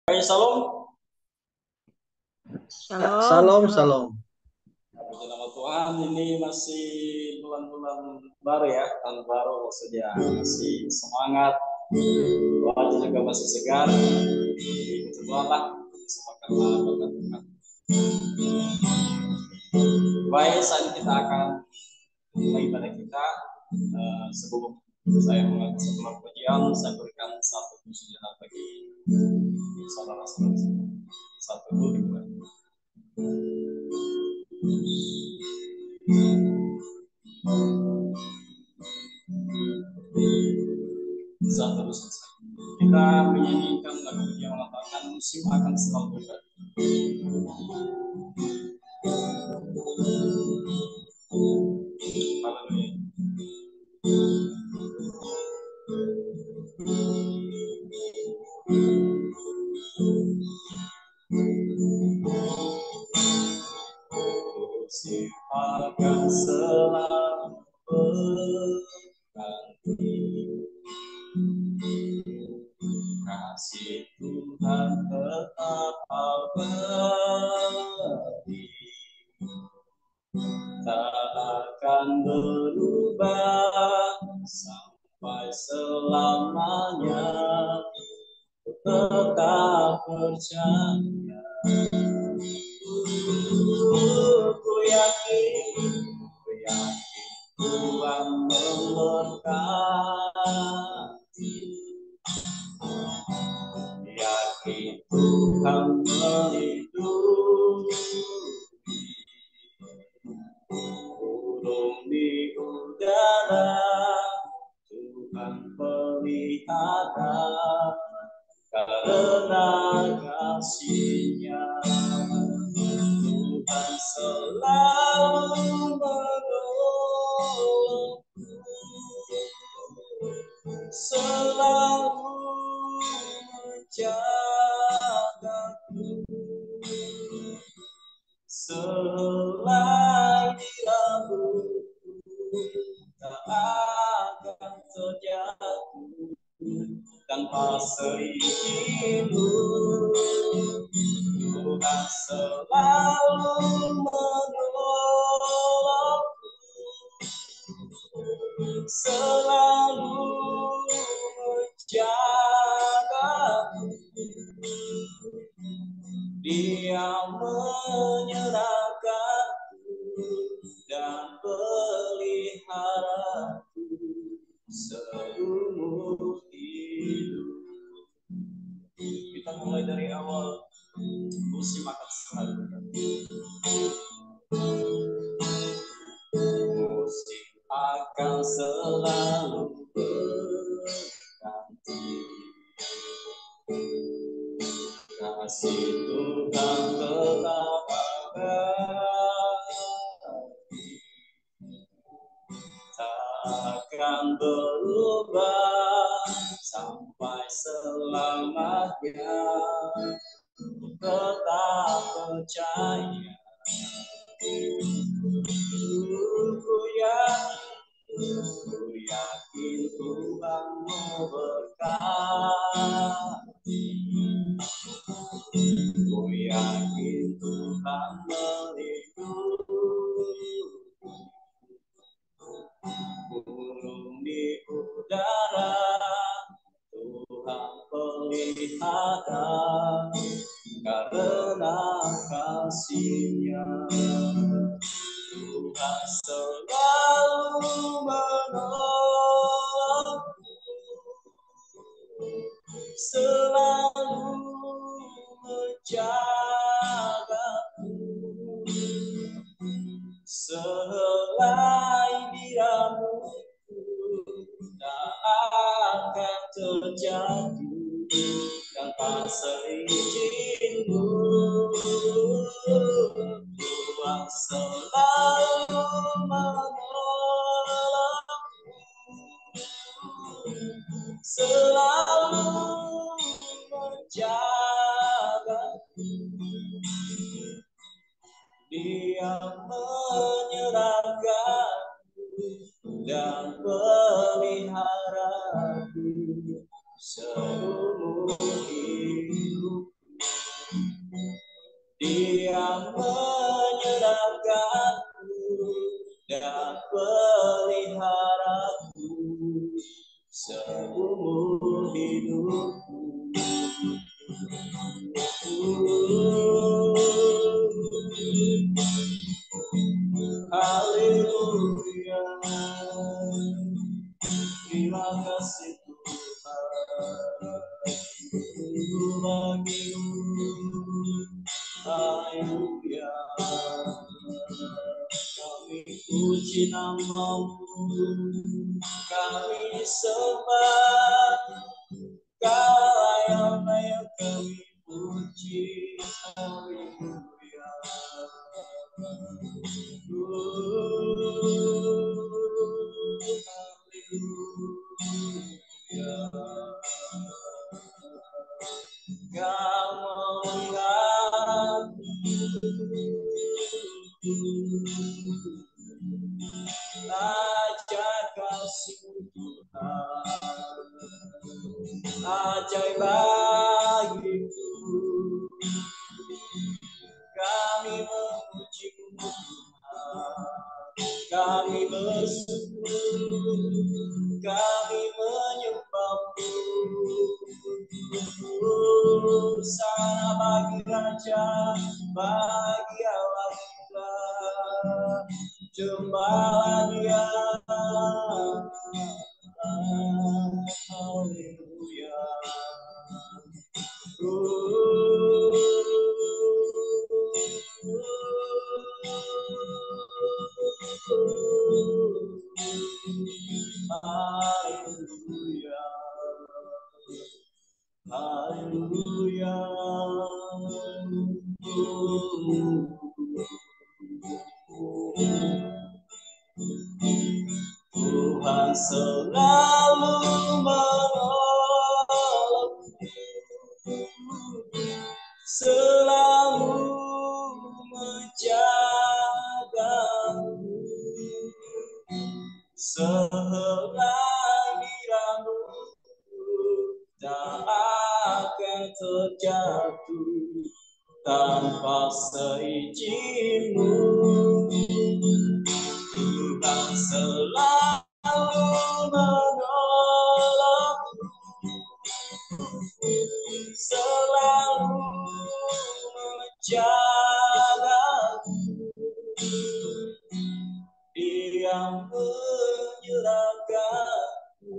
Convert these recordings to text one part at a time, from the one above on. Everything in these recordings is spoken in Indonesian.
Hai, Salam. Shalom, Salam, shalom. salam. Puji nama Tuhan, ini masih bulan-bulan baru ya, tahun baru maksudnya masih semangat, doanya juga masih segar. Jadi berdoalah semoga berkat Tuhan. Baik, saat ini kita akan mulai ibadah kita. Sebelum saya mulai sebelum pujian, saya berikan satu pujian bagi saudara-saudara. Satu dulu dimulai. Satu selesai. Kita menyanyikan lagu yang mengatakan musim akan selalu berganti. Haleluya. Musim akan selalu berganti. Kasih Tuhan tetap abadi, tak akan berubah sampai selamanya. Tetap percaya, ku yakin Tuhan memberkati. Yakin Tuhan melindungi, burung di udara Tuhan pelihara, karena kasih-Nya Tuhan selalu menolongku, selalu menjagaku. Selai di rambutku tak akan terjatuh tanpa seizinmu. Tuhan selalu menolongku, selalu menjagaku. Dia menyerahkanku dan peliharaku seumur hidup. Kita mulai dari awal. Musim akan selalu berganti. Musim akan selalu berganti. Kasih Tuhan tetap abadi, takkan berubah sampai selamanya. Tetap percaya, ku yakin Tuhan memberkati. Ku yakin Tuhan melindungi, burung di udara Tuhan pelihara, karena kasih-Nya Tuhan selalu menolongku, selalu menjagaku. Selai di rambutku tak akan terjatuh tanpa seizinmu. Tuhan selalu menolongku, selalu menjagaku. Dia menyerahkanku dan peliharaku seumur hidup. yang menyerahkanku dan peliharaku seumur hidupku. Haleluya, terima kasih Tuhan. Haleluya, kami puji nama-Mu, kami sembah, Kau yang kami puji. Haleluya, Kau melihat ajaib kasih Tuhan, ajaib bagiku. Kami memuji-Mu Tuhan, kami bersyukur, kami menyembah-Mu. Sana bagi Raja, bagi Allah kita, jemalah Dia. Haleluya. Haleluya. Haleluya. Tuhan selalu menolongku, selalu menjagaku, sehelai rambutku tak akan terjatuh tanpa seizin-Mu. Tuhan selalu menolongku, selalu menjagaku. Dia menyerahkanku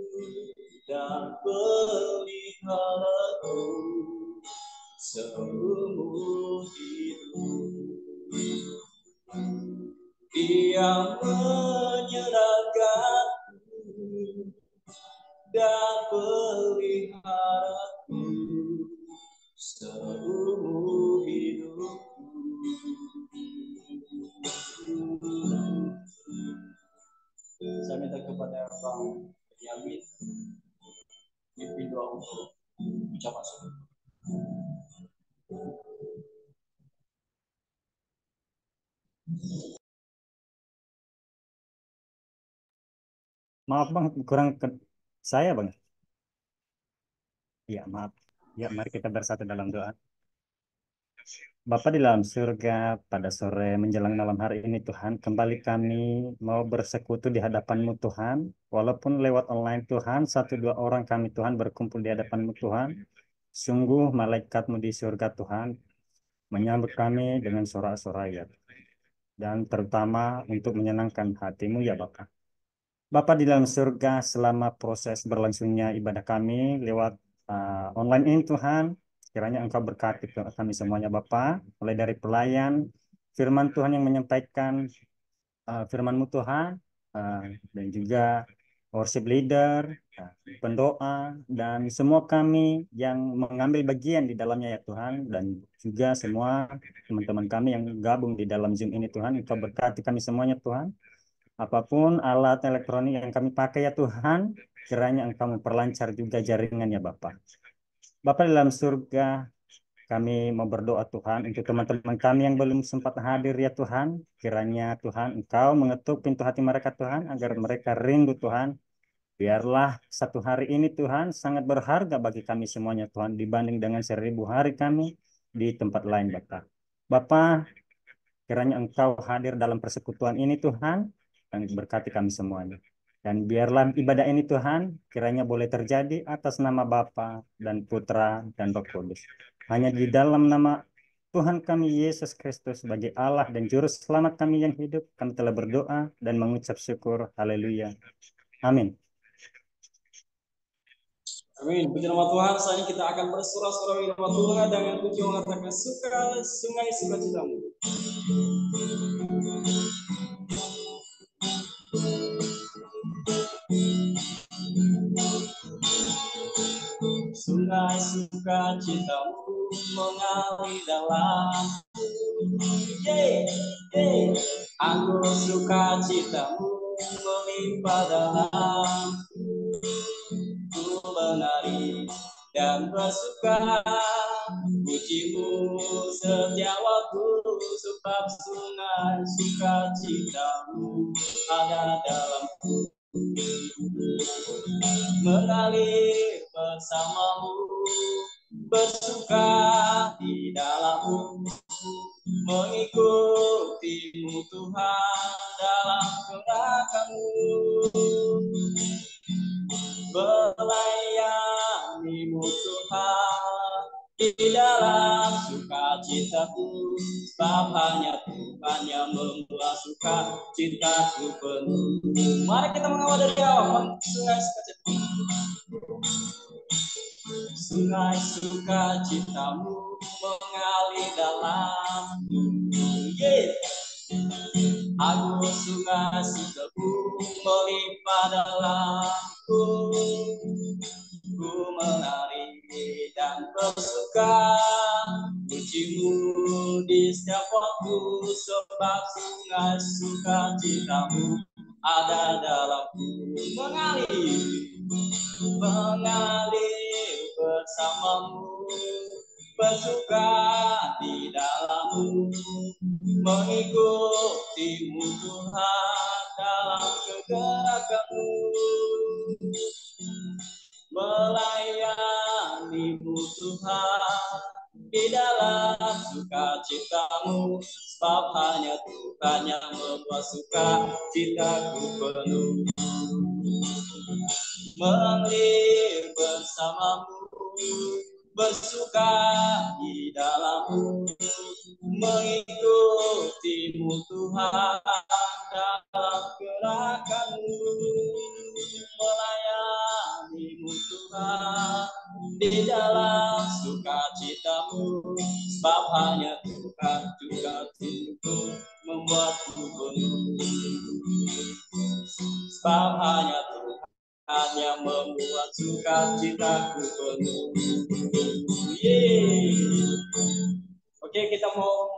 dan peliharaku seumur hidup. Dia menyerahkanku dan peliharaku seumur hidupku. Saya minta kepada Bang Benyamin pimpin doa untuk ucapan syukur. Maaf Bang, kurang ke saya Bang. Ya maaf. Ya mari kita bersatu dalam doa. Bapa di dalam surga, pada sore menjelang malam hari ini Tuhan, kembali kami mau bersekutu di hadapan-Mu Tuhan. Walaupun lewat online Tuhan, 1-2 orang kami Tuhan berkumpul di hadapan-Mu Tuhan. Sungguh malaikat-Mu di surga Tuhan menyambut kami dengan sorak-sorai ya. Dan terutama untuk menyenangkan hati-Mu ya Bapa. Bapa di dalam surga, selama proses berlangsungnya ibadah kami lewat online ini Tuhan, kiranya Engkau berkati kami semuanya Bapa, mulai dari pelayan, firman Tuhan yang menyampaikan firman-Mu Tuhan, dan juga worship leader, pendoa, dan semua kami yang mengambil bagian di dalamnya ya Tuhan, dan juga semua teman-teman kami yang gabung di dalam Zoom ini Tuhan, Engkau berkati kami semuanya Tuhan. Apapun alat elektronik yang kami pakai ya Tuhan, kiranya Engkau memperlancar juga jaringannya Bapak. Bapak dalam surga, kami mau berdoa Tuhan untuk teman-teman kami yang belum sempat hadir ya Tuhan. Kiranya Tuhan Engkau mengetuk pintu hati mereka Tuhan, agar mereka rindu Tuhan. Biarlah satu hari ini Tuhan sangat berharga bagi kami semuanya Tuhan, dibanding dengan 1000 hari kami di tempat lain Bapak. Bapak, Kiranya Engkau hadir dalam persekutuan ini Tuhan, dan berkati kami semuanya. Dan biarlah ibadah ini Tuhan, kiranya boleh terjadi atas nama Bapa dan Putra dan Roh Kudus. Hanya di dalam nama Tuhan kami Yesus Kristus sebagai Allah dan Juru Selamat kami yang hidup, kami telah berdoa dan mengucap syukur. Haleluya. Amin. Amin. Puji nama Tuhan. Selanjutnya kita akan bersorak-sorai nama Tuhan dengan puji mengatakan suka sungai sukacitamu. Sungai sukacitamu mengalir dalam. Anggur sukacitamu melimpah dalam. Ku menari dan bersuka, pujimu setiap waktu, sebab sungai sukacitamu ada dalamku. Mengalir bersamamu, bersuka di dalammu, mengikutimu Tuhan dalam gerakanmu, melayanimu Tuhan di dalam sukacitaku, sebab hanya Tuhan yang membuat sukacitaku penuh. Mari kita mengawal dari awal sungai sukacitamu. Sungai sukacitamu mengalir dalam. Aku sungai sukacitamu melimpah dalamku. Ku menari dan bersuka, pujimu di setiap waktu, sebab sungai sukacitamu ada dalamku. Mengalir bersamamu, bersuka di dalammu, mengikutimu Tuhan dalam kegerakanmu, melayanimu Tuhan di dalam sukacitamu, sebab hanya Tuhan yang membuat sukacitaku penuh. Mengalir bersamamu, bersuka di dalammu, mengikutimu Tuhan dalam gerakanmu, melayanimu Tuhan di dalam sukacitamu, sebab hanya Tuhan juga untuk membuatku penuh, sebab hanya Tuhan yang membuat sukacitaku penuh. Oke, kita mau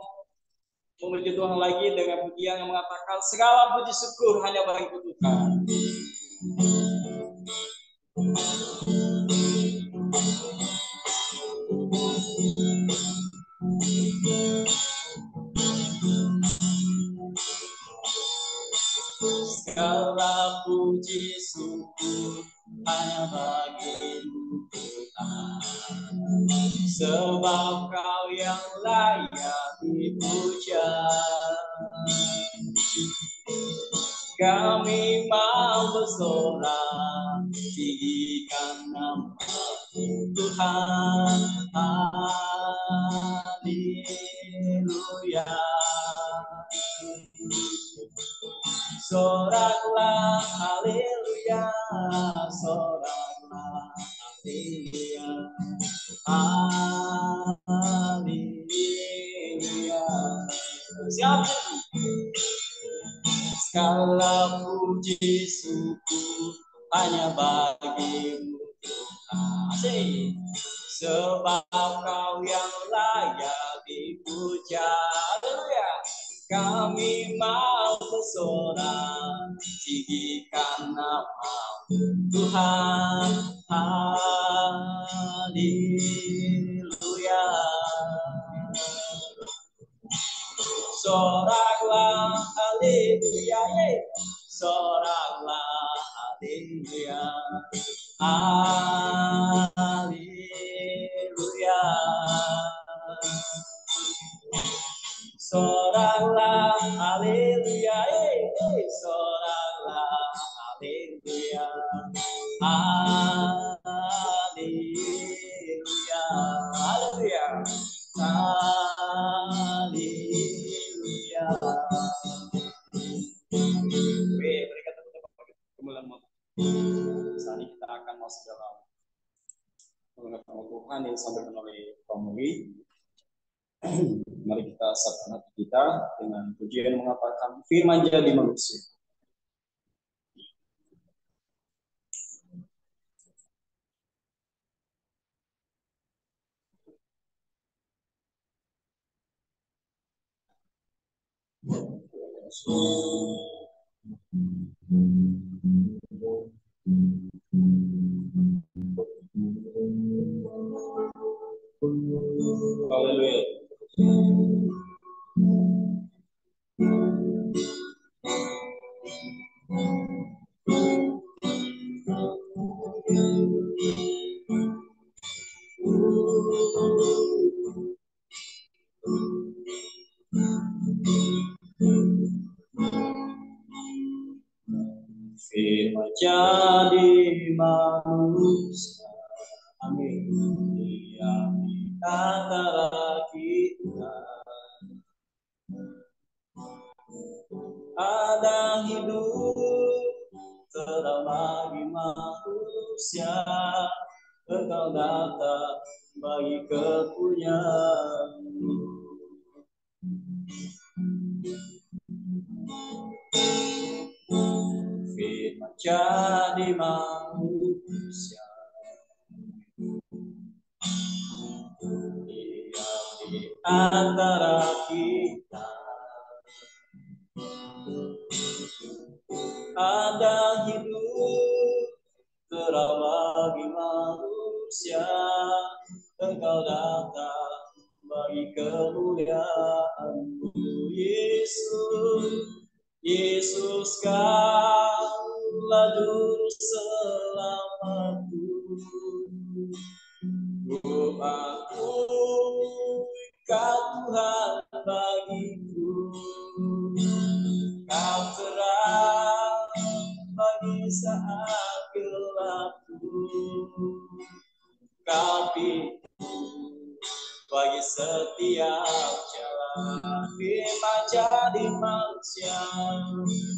memuji Tuhan lagi dengan pujian yang mengatakan segala puji syukur hanya bagi Tuhan. Segala puji syukur hanya bagi-Mu Tuhan, sebab Kau yang layak dipuja. Kami mau bersorak, tinggikan nama-Mu Tuhan. Haleluya. Soraklah, haleluya, soraklah, haleluya, haleluya. Siap. Segala puji syukur hanya bagi-Mu Tuhan, sebab Kau yang layak dipuja. Haleluya. Kami mau bersorak, tinggikan nama-Mu Tuhan. Haleluya. Soraklah, haleluya, soraklah, haleluya, haleluya. soralah, haleluya, soralah, haleluya, haleluya, haleluya, haleluya. Oke, berikan tepuk-tepuk kemuliaan saat ini kita akan masuk dalam mengenal Tuhan yang disampaikan oleh Pemuli. Mari kita siapkan hati kita dengan pujian mengatakan firman jadi manusia. Haleluya. Firman jadi manusia, amin. Dia di antara kita, ada hidup terang bagi manusia, engkau datang bagi kepunyaan. Firman jadi manusia, dia di antara kita, ada hidup terang bagi manusia, engkau datang bagi kemuliaan-Mu, Yesus. Yesus, Kaulah juru selamatku. Ku akui Kau Tuhan bagiku. Kau terang bagi saat gelapku. Kau pintu bagi setiap jalan. Firman jadi manusia,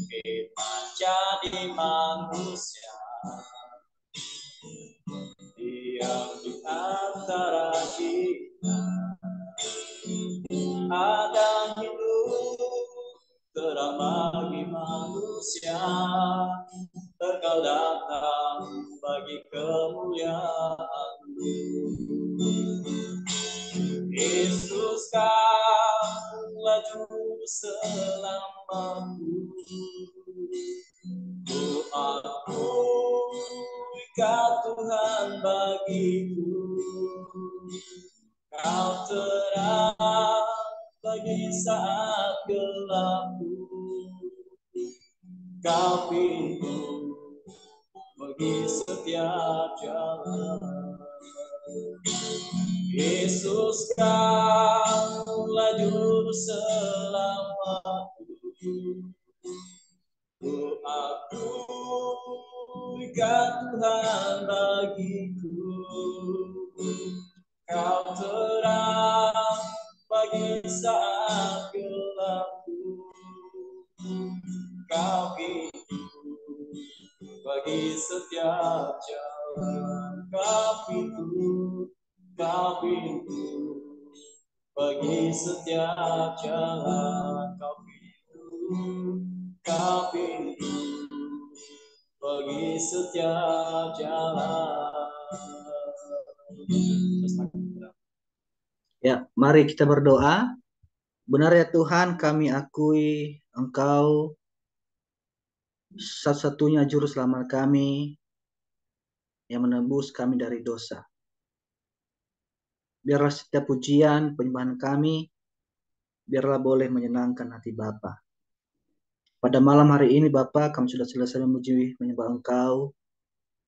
firman jadi manusia, diam di antara kita, ada hidup terang bagi manusia, engkau datang bagi kemuliaan-Mu. Yesus, Kaulah juru selamatku. Ku akui Kau Tuhan bagiku. Kau terang bagi saat gelapku. Kau pintu bagi setiap jalan. Yesus, Kaulah juru selamatku. Ku akui Kau Tuhan bagiku. Kau terang bagi saat gelapku. Kau pintu bagi setiap jalan. Kau pintu bagi setiap jalan. Kau pintu bagi setiap jalan. Ya, mari kita berdoa. Benar ya Tuhan, kami akui Engkau satu-satunya juru selamat kami yang menebus kami dari dosa. Biarlah setiap pujian, penyembahan kami, biarlah boleh menyenangkan hati Bapa. Pada malam hari ini Bapa, kami sudah selesai memuji menyembah Engkau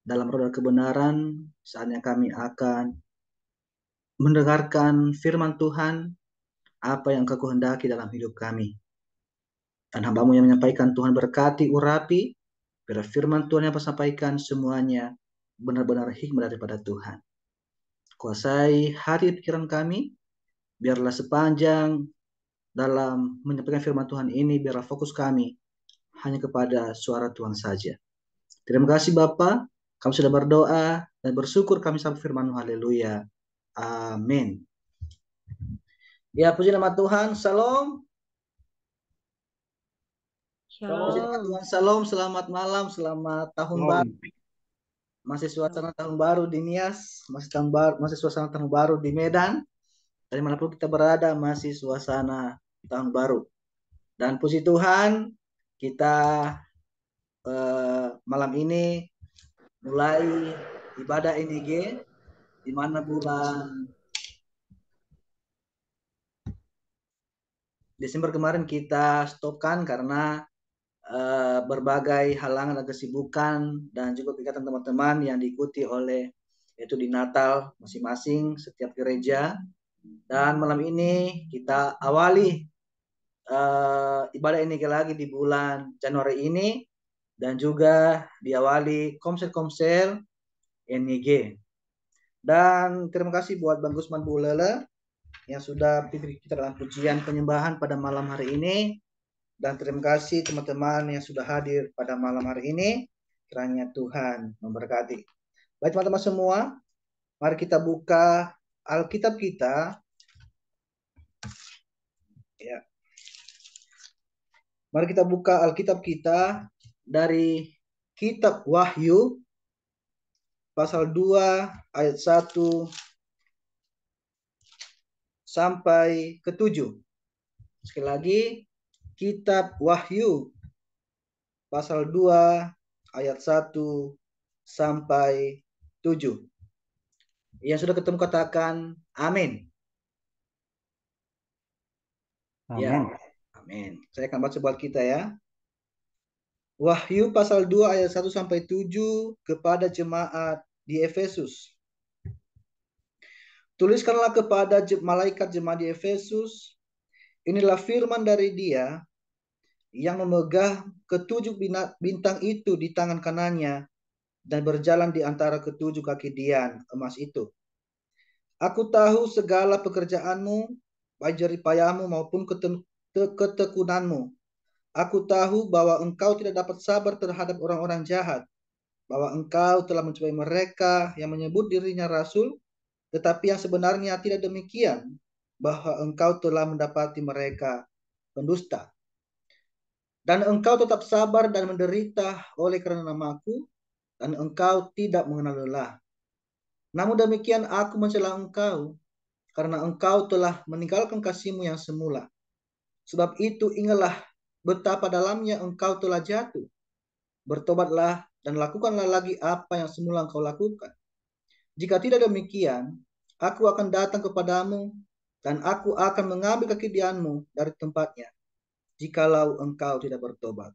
dalam roda kebenaran. Saatnya kami akan mendengarkan firman Tuhan. apa yang Engkau kehendaki dalam hidup kami. Dan hamba-Mu yang menyampaikan, Tuhan berkati, urapi, biar firman Tuhan yang sampaikan semuanya benar-benar hikmat daripada Tuhan. Kuasai hati pikiran kami, biarlah sepanjang dalam menyampaikan firman Tuhan ini, biarlah fokus kami hanya kepada suara Tuhan saja. Terima kasih Bapa, kami sudah berdoa dan bersyukur kami sampai firman-Mu. Haleluya. Amin. Ya, puji nama Tuhan. Shalom. Puji nama Shalom. Tuhan. Shalom. Selamat malam. Selamat tahun baru. Masih suasana tahun baru di Nias. Masih suasana tahun baru di Medan. Dari manapun kita berada, masih suasana tahun baru. Dan puji Tuhan, kita malam ini mulai ibadah NIG, di mana bulan Desember kemarin kita stopkan karena berbagai halangan dan kesibukan dan juga kegiatan teman-teman yang diikuti oleh yaitu di Natal masing-masing setiap gereja. Dan malam ini kita awali ibadah ini lagi di bulan Januari ini dan juga diawali komsel-komsel NIG. Dan terima kasih buat Bang Gusman Bulele yang sudah pimpin kita dalam pujian penyembahan pada malam hari ini. Dan terima kasih teman-teman yang sudah hadir pada malam hari ini. Kiranya Tuhan memberkati. Baik teman-teman semua, mari kita buka Alkitab kita. Ya. Mari kita buka Alkitab kita dari Kitab Wahyu pasal 2 ayat 1 sampai ke 7. Sekali lagi, Kitab Wahyu pasal 2 ayat 1 sampai 7. Yang sudah ketemu katakan amin. Amin. Ya, amin. Saya akan baca buat kita ya. Wahyu pasal 2 ayat 1 sampai 7 kepada jemaat di Efesus. Tuliskanlah kepada malaikat jemaat di Efesus, inilah firman dari Dia yang memegang ketujuh bintang itu di tangan kanannya dan berjalan di antara ketujuh kaki dian emas itu. Aku tahu segala pekerjaanmu, baik jerih payahmu maupun ketekunanmu. Aku tahu bahwa engkau tidak dapat sabar terhadap orang-orang jahat, bahwa engkau telah mencobai mereka yang menyebut dirinya rasul, tetapi yang sebenarnya tidak demikian, bahwa engkau telah mendapati mereka pendusta. Dan engkau tetap sabar dan menderita oleh karena namaku, dan engkau tidak mengenal lelah. Namun demikian aku mencela engkau, karena engkau telah meninggalkan kasihmu yang semula. Sebab itu ingatlah betapa dalamnya engkau telah jatuh. Bertobatlah dan lakukanlah lagi apa yang semula engkau lakukan. Jika tidak demikian, aku akan datang kepadamu, dan aku akan mengambil kekidianmu dari tempatnya, jikalau engkau tidak bertobat.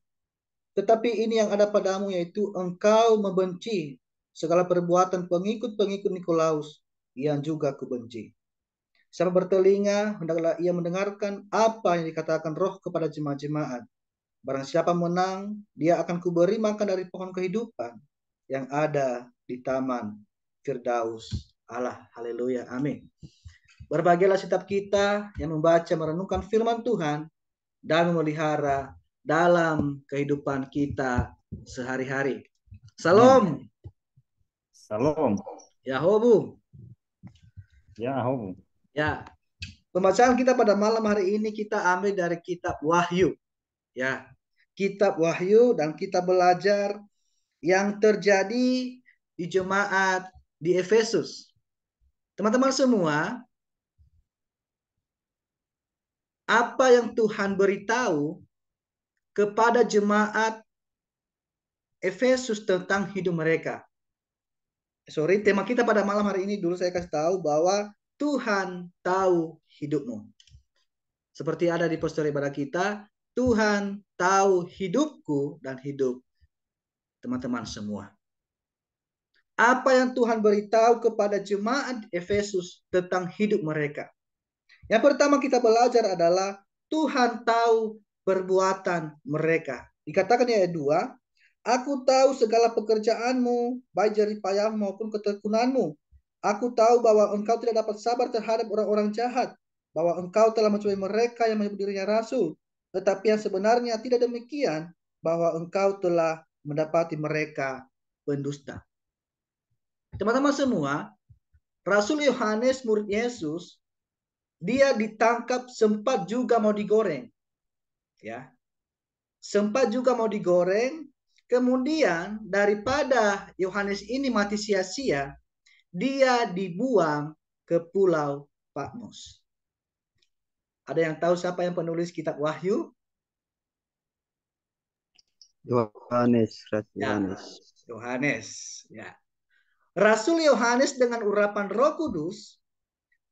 Tetapi ini yang ada padamu, yaitu engkau membenci segala perbuatan pengikut-pengikut Nikolaus yang juga kubenci. Siapa bertelinga, hendaklah ia mendengarkan apa yang dikatakan Roh kepada jemaat-jemaat. Barang siapa menang, dia akan kuberi makan dari pohon kehidupan yang ada di taman Firdaus Allah. Haleluya, amin. Berbahagialah setiap kita yang membaca, merenungkan firman Tuhan dan memelihara dalam kehidupan kita sehari-hari. Salam. Salam. Yahobu. Yahobu. Ya. Pembacaan kita pada malam hari ini kita ambil dari kitab Wahyu. Ya. Kitab Wahyu, dan kita belajar yang terjadi di jemaat di Efesus. Teman-teman semua, apa yang Tuhan beritahu kepada jemaat Efesus tentang hidup mereka? Tema kita pada malam hari ini dulu saya kasih tahu bahwa Tuhan tahu hidupmu. Seperti ada di poster ibadah kita, Tuhan tahu hidupku dan hidup teman-teman semua. Apa yang Tuhan beritahu kepada jemaat Efesus tentang hidup mereka? Yang pertama kita belajar adalah Tuhan tahu perbuatan mereka. Dikatakan di ayat 2, aku tahu segala pekerjaanmu, baik jerih payahmu maupun ketekunanmu. Aku tahu bahwa engkau tidak dapat sabar terhadap orang-orang jahat, bahwa engkau telah mencobai mereka yang menyebut dirinya rasul, tetapi yang sebenarnya tidak demikian, bahwa engkau telah mendapati mereka pendusta. Teman-teman semua, Rasul Yohanes murid Yesus, dia ditangkap sempat juga mau digoreng. Ya. Sempat juga mau digoreng, kemudian daripada Yohanes ini mati sia-sia, dia dibuang ke Pulau Patmos. Ada yang tahu siapa yang penulis kitab Wahyu? Yohanes, Rasul Ya, Yohanes. Yohanes. Ya. Rasul Yohanes dengan urapan Roh Kudus,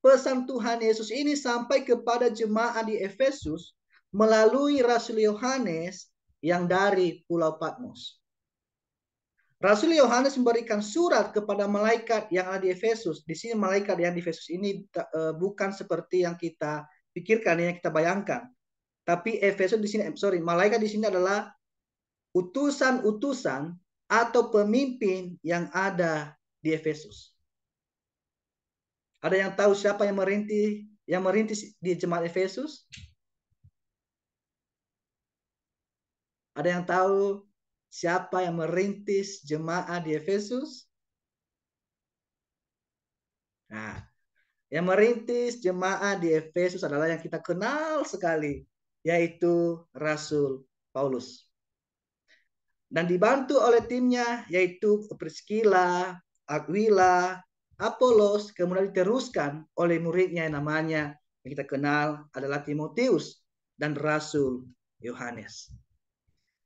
pesan Tuhan Yesus ini sampai kepada jemaat di Efesus melalui Rasul Yohanes yang dari Pulau Patmos. Rasul Yohanes memberikan surat kepada malaikat yang ada di Efesus. Di sini malaikat yang di Efesus ini bukan seperti yang kita pikirkan, yang kita bayangkan. Tapi Efesus di sini, malaikat di sini adalah utusan-utusan atau pemimpin yang ada di Efesus. Ada yang tahu siapa yang merintis di jemaat Efesus? Ada yang tahu siapa yang merintis jemaat di Efesus? Nah, yang merintis jemaat di Efesus adalah yang kita kenal sekali, yaitu Rasul Paulus. Dan dibantu oleh timnya, yaitu Priscilla, Aquila, Apolos, kemudian diteruskan oleh muridnya yang namanya yang kita kenal adalah Timotius dan Rasul Yohanes.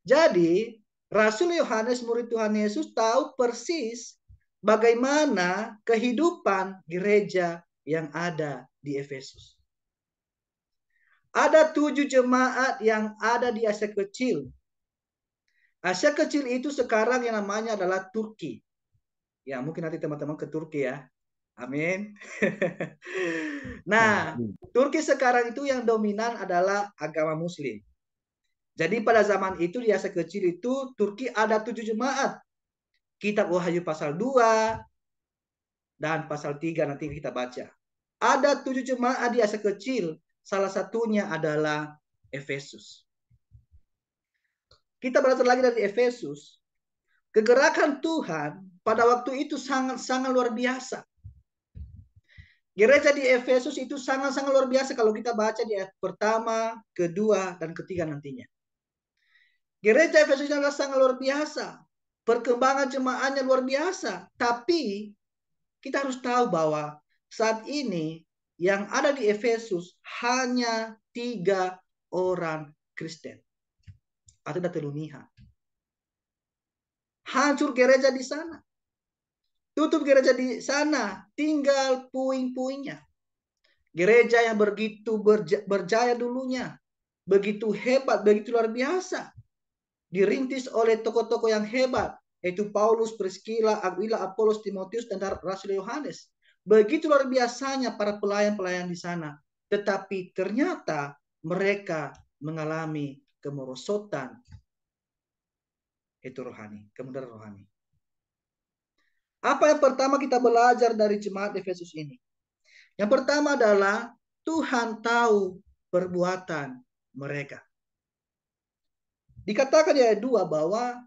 Jadi, Rasul Yohanes, murid Tuhan Yesus, tahu persis bagaimana kehidupan gereja yang ada di Efesus. Ada 7 jemaat yang ada di Asia Kecil. Asia Kecil itu sekarang yang namanya adalah Turki. Ya, mungkin nanti teman-teman ke Turki ya. Amin. Nah, Turki sekarang itu yang dominan adalah agama Muslim. Jadi pada zaman itu di Asia Kecil itu Turki ada 7 jemaat. Kitab Wahyu pasal 2 dan pasal 3 nanti kita baca. Ada 7 jemaat di Asia Kecil. Salah satunya adalah Efesus. Kita belajar lagi dari Efesus. Kegerakan Tuhan pada waktu itu sangat-sangat luar biasa. Gereja di Efesus itu sangat-sangat luar biasa kalau kita baca di ayat pertama, kedua, dan ketiga nantinya. Gereja Efesus adalah sangat luar biasa. Perkembangan jemaatnya luar biasa. Tapi kita harus tahu bahwa saat ini yang ada di Efesus hanya 3 orang Kristen. Atau Teluniha. Hancur gereja di sana. Tutup gereja di sana, tinggal puing-puingnya. Gereja yang begitu berjaya dulunya, begitu hebat, begitu luar biasa. Dirintis oleh tokoh-tokoh yang hebat, yaitu Paulus, Priscilla, Aquila, Apolos, Timotius, dan Rasul Yohanes. Begitu luar biasanya para pelayan-pelayan di sana. Tetapi ternyata mereka mengalami kemerosotan, itu rohani, kemudaran rohani. Apa yang pertama kita belajar dari jemaat Efesus ini? Yang pertama adalah Tuhan tahu perbuatan mereka. Dikatakan di ayat 2 bahwa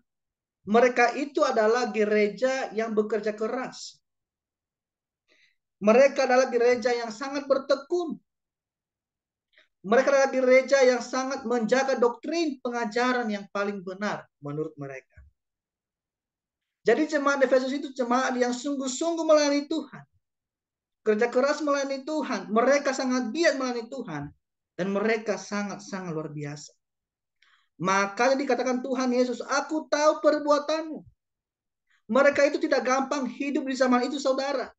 mereka itu adalah gereja yang bekerja keras. Mereka adalah gereja yang sangat bertekun. Mereka adalah gereja yang sangat menjaga doktrin pengajaran yang paling benar menurut mereka. Jadi jemaat Efesus itu jemaat yang sungguh-sungguh melayani Tuhan. Kerja keras melayani Tuhan. Mereka sangat giat melayani Tuhan. Dan mereka sangat-sangat luar biasa. Makanya dikatakan Tuhan Yesus, aku tahu perbuatanmu. Mereka itu tidak gampang hidup di zaman itu, saudara.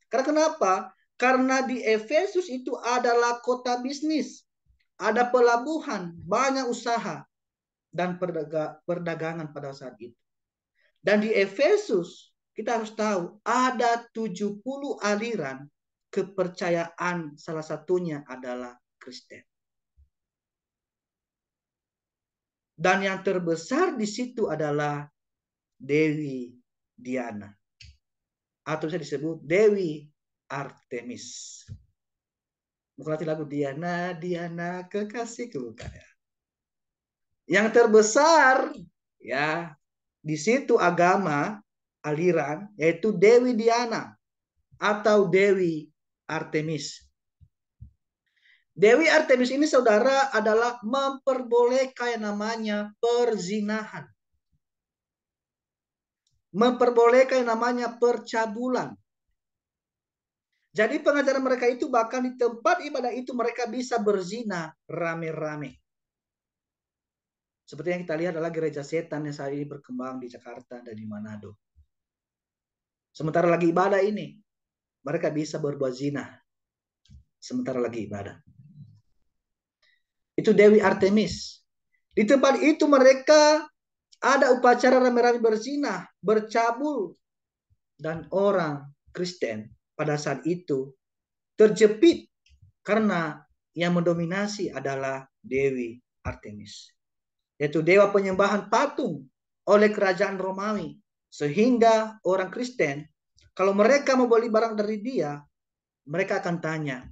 Karena kenapa? Karena di Efesus itu adalah kota bisnis. Ada pelabuhan, banyak usaha. Dan perdagangan pada saat itu. Dan di Efesus, kita harus tahu, ada 70 aliran kepercayaan salah satunya adalah Kristen. Dan yang terbesar di situ adalah Dewi Diana. Atau bisa disebut Dewi Artemis. Bukan arti lagu Diana, Diana kekasihku, bukan ya. Yang terbesar ya di situ agama aliran yaitu Dewi Diana atau Dewi Artemis. Dewi Artemis ini saudara adalah memperbolehkan yang namanya perzinahan. Memperbolehkan yang namanya percabulan. Jadi pengajaran mereka itu bahkan di tempat ibadah itu mereka bisa berzina rame-rame. Seperti yang kita lihat adalah gereja setan yang saat ini berkembang di Jakarta dan di Manado. Sementara lagi ibadah ini, mereka bisa berbuat zina. Sementara lagi ibadah. Itu Dewi Artemis. Di tempat itu mereka ada upacara rame-rame berzina, bercabul. Dan orang Kristen pada saat itu terjepit karena yang mendominasi adalah Dewi Artemis. Yaitu dewa penyembahan patung oleh kerajaan Romawi. Sehingga orang Kristen, kalau mereka mau beli barang dari dia, mereka akan tanya,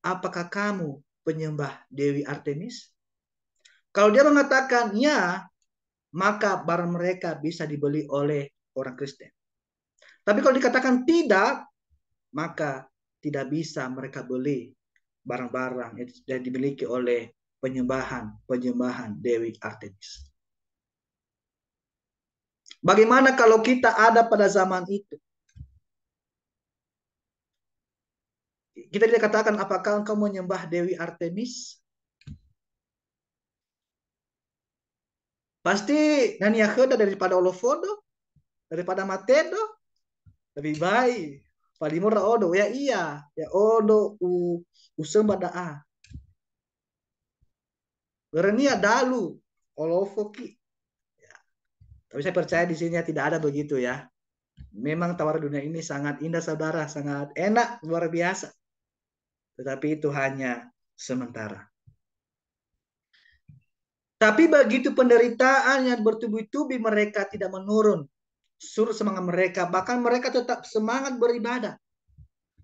apakah kamu penyembah Dewi Artemis? Kalau dia mengatakan ya, maka barang mereka bisa dibeli oleh orang Kristen. Tapi kalau dikatakan tidak, maka tidak bisa mereka beli barang-barang yang dimiliki oleh penyembahan Dewi Artemis. Bagaimana kalau kita ada pada zaman itu? Kita dikatakan, apakah engkau menyembah Dewi Artemis? Pasti nanya heda daripada Olofodo, daripada Matedo, lebih baik. Palimur odo ya iya, ya odo usembah daa. Berenia dalu Olofoki. Ya. Tapi saya percaya di sini tidak ada begitu ya. Memang tawar dunia ini sangat indah saudara, sangat enak, luar biasa. Tetapi itu hanya sementara. Tapi begitu penderitaan yang bertubi-tubi mereka tidak menurun. Surut semangat mereka. Bahkan mereka tetap semangat beribadah.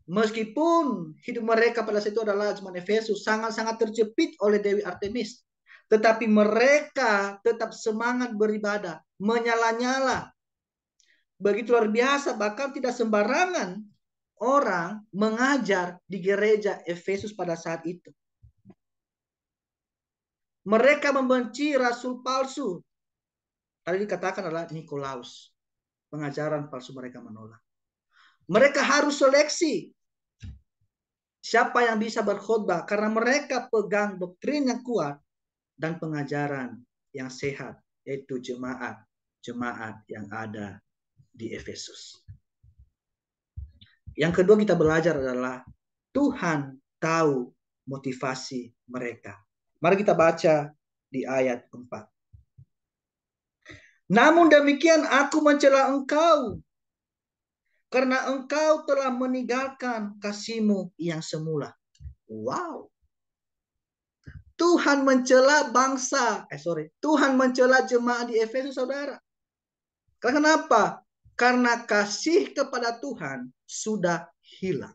Meskipun hidup mereka pada saat itu adalah zaman Efesus sangat-sangat terjepit oleh Dewi Artemis. Tetapi mereka tetap semangat beribadah. Menyala-nyala. Begitu luar biasa. Bahkan tidak sembarangan orang mengajar di gereja Efesus pada saat itu. Mereka membenci rasul palsu. Tadi dikatakan adalah Nikolaus. Pengajaran palsu mereka menolak. Mereka harus seleksi siapa yang bisa berkhotbah karena mereka pegang doktrin yang kuat dan pengajaran yang sehat, yaitu jemaat yang ada di Efesus. Yang kedua kita belajar adalah Tuhan tahu motivasi mereka. Mari kita baca di ayat 4. Namun demikian aku mencela engkau, karena engkau telah meninggalkan kasihmu yang semula. Wow. Tuhan mencela Tuhan mencela jemaat di Efesus, saudara. Kenapa? Karena kasih kepada Tuhan sudah hilang.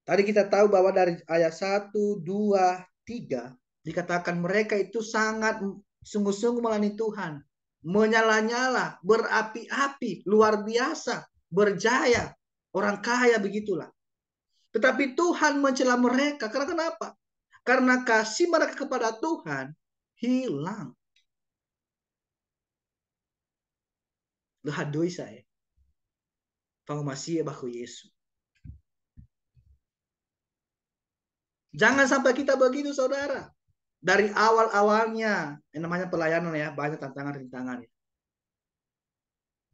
Tadi kita tahu bahwa dari ayat 1, 2, 3 dikatakan mereka itu sangat sungguh-sungguh melayani Tuhan. Menyala-nyala, berapi-api, luar biasa, berjaya, orang kaya begitulah. Tetapi Tuhan mencela mereka. Karena kenapa? Karena kasih mereka kepada Tuhan hilang. Lahadoi saya. Pangmasih bahu Yesus. Jangan sampai kita begitu, saudara. Dari awal-awalnya, yang namanya pelayanan ya, banyak tantangan-rintangan.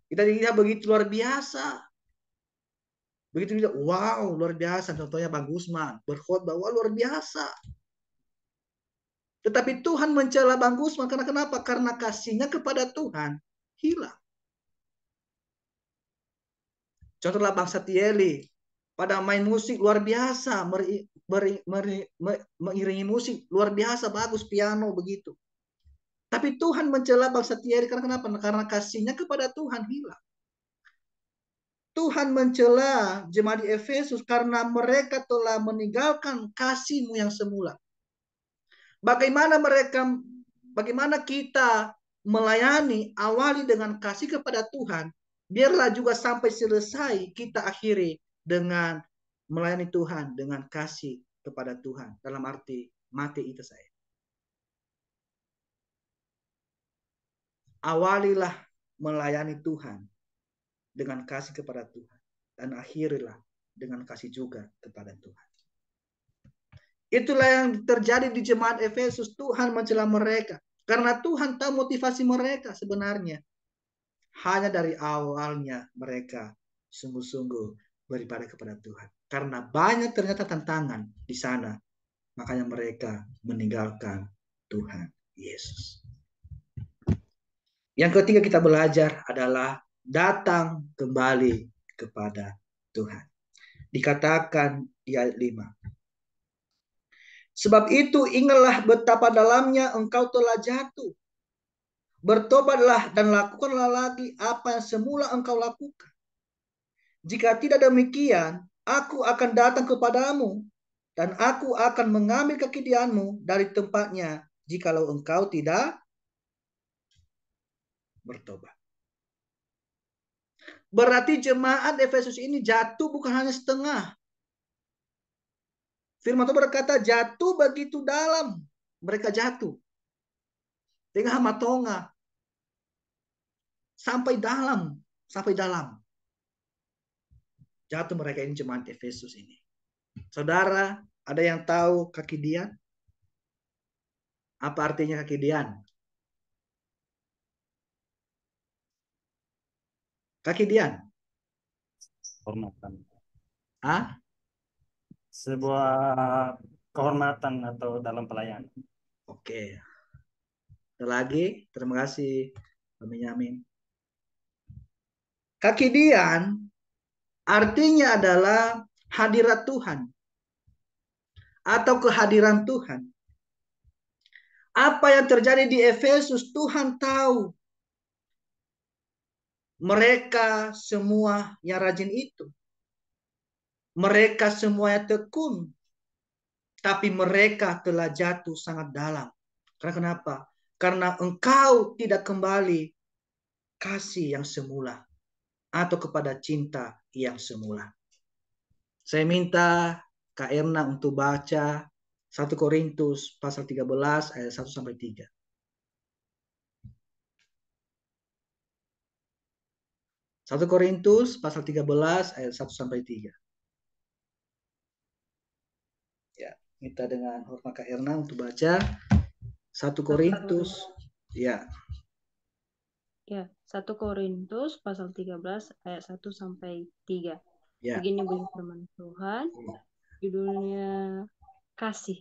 Kita lihat begitu luar biasa. Begitu lihat, wow, luar biasa. Contohnya Bang Gusman, berkhotbah, wah luar biasa. Tetapi Tuhan mencela Bang Gusman, karena kenapa? Karena kasihnya kepada Tuhan hilang. Contohlah bangsa Tieli. Pada main musik luar biasa, mengiringi musik luar biasa, bagus piano begitu. Tapi Tuhan mencela bangsa Tieli karena kenapa? Karena kasihnya kepada Tuhan hilang. Tuhan mencela jemaat di Efesus karena mereka telah meninggalkan kasih-Mu yang semula. Bagaimana kita melayani, awali dengan kasih kepada Tuhan, biarlah juga sampai selesai kita akhiri dengan melayani Tuhan dengan kasih kepada Tuhan. Dalam arti mati itu saya. Awalilah melayani Tuhan dengan kasih kepada Tuhan. Dan akhirilah dengan kasih juga kepada Tuhan. Itulah yang terjadi di jemaat Efesus. Tuhan mencela mereka. Karena Tuhan tahu motivasi mereka sebenarnya. Hanya dari awalnya mereka sungguh-sungguh beribadah kepada Tuhan. Karena banyak ternyata tantangan di sana. Makanya mereka meninggalkan Tuhan Yesus. Yang ketiga kita belajar adalah datang kembali kepada Tuhan. Dikatakan di ayat 5. Sebab itu ingatlah betapa dalamnya engkau telah jatuh. Bertobatlah dan lakukanlah lagi apa yang semula engkau lakukan. Jika tidak demikian, aku akan datang kepadamu dan aku akan mengambil kekidianmu dari tempatnya jikalau engkau tidak bertobat. Berarti jemaat Efesus ini jatuh bukan hanya setengah. Firman Tuhan berkata jatuh begitu dalam. Mereka jatuh. Dengan hamatonga. Sampai dalam. Jatuh mereka ini jemaat Efesus ini. Saudara, ada yang tahu kaki dian? Apa artinya kaki dian? Kaki dian? Kehormatan. Ah? Sebuah kehormatan atau dalam pelayanan. Oke. Ada lagi? Terima kasih Pak Benyamin. Kaki dian artinya adalah hadirat Tuhan. Atau kehadiran Tuhan. Apa yang terjadi di Efesus Tuhan tahu. Mereka semua yang rajin itu. Mereka semuanya tekun. Tapi mereka telah jatuh sangat dalam. Karena kenapa? Karena engkau tidak kembali kasih yang semula. Atau kepada cinta yang semula. Saya minta Kak Erna untuk baca 1 Korintus pasal 13 ayat 1 sampai 3. 1 Korintus pasal 13 ayat 1 sampai 3. Ya, minta dengan hormat Kak Erna untuk baca 1 Korintus. Ya. Ya, 1 Korintus pasal 13 ayat 1 sampai 3. Ya. Begini bunyi firman Tuhan, judulnya kasih.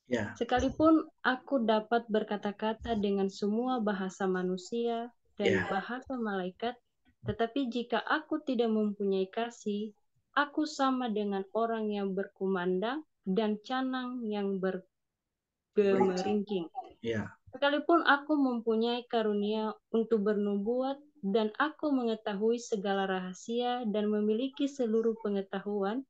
Ya. Sekalipun aku dapat berkata-kata dengan semua bahasa manusia dan Ya. bahasa malaikat, tetapi jika aku tidak mempunyai kasih, aku sama dengan orang yang berkumandang dan canang yang bergemeringking. Ya. Sekalipun aku mempunyai karunia untuk bernubuat dan aku mengetahui segala rahasia dan memiliki seluruh pengetahuan,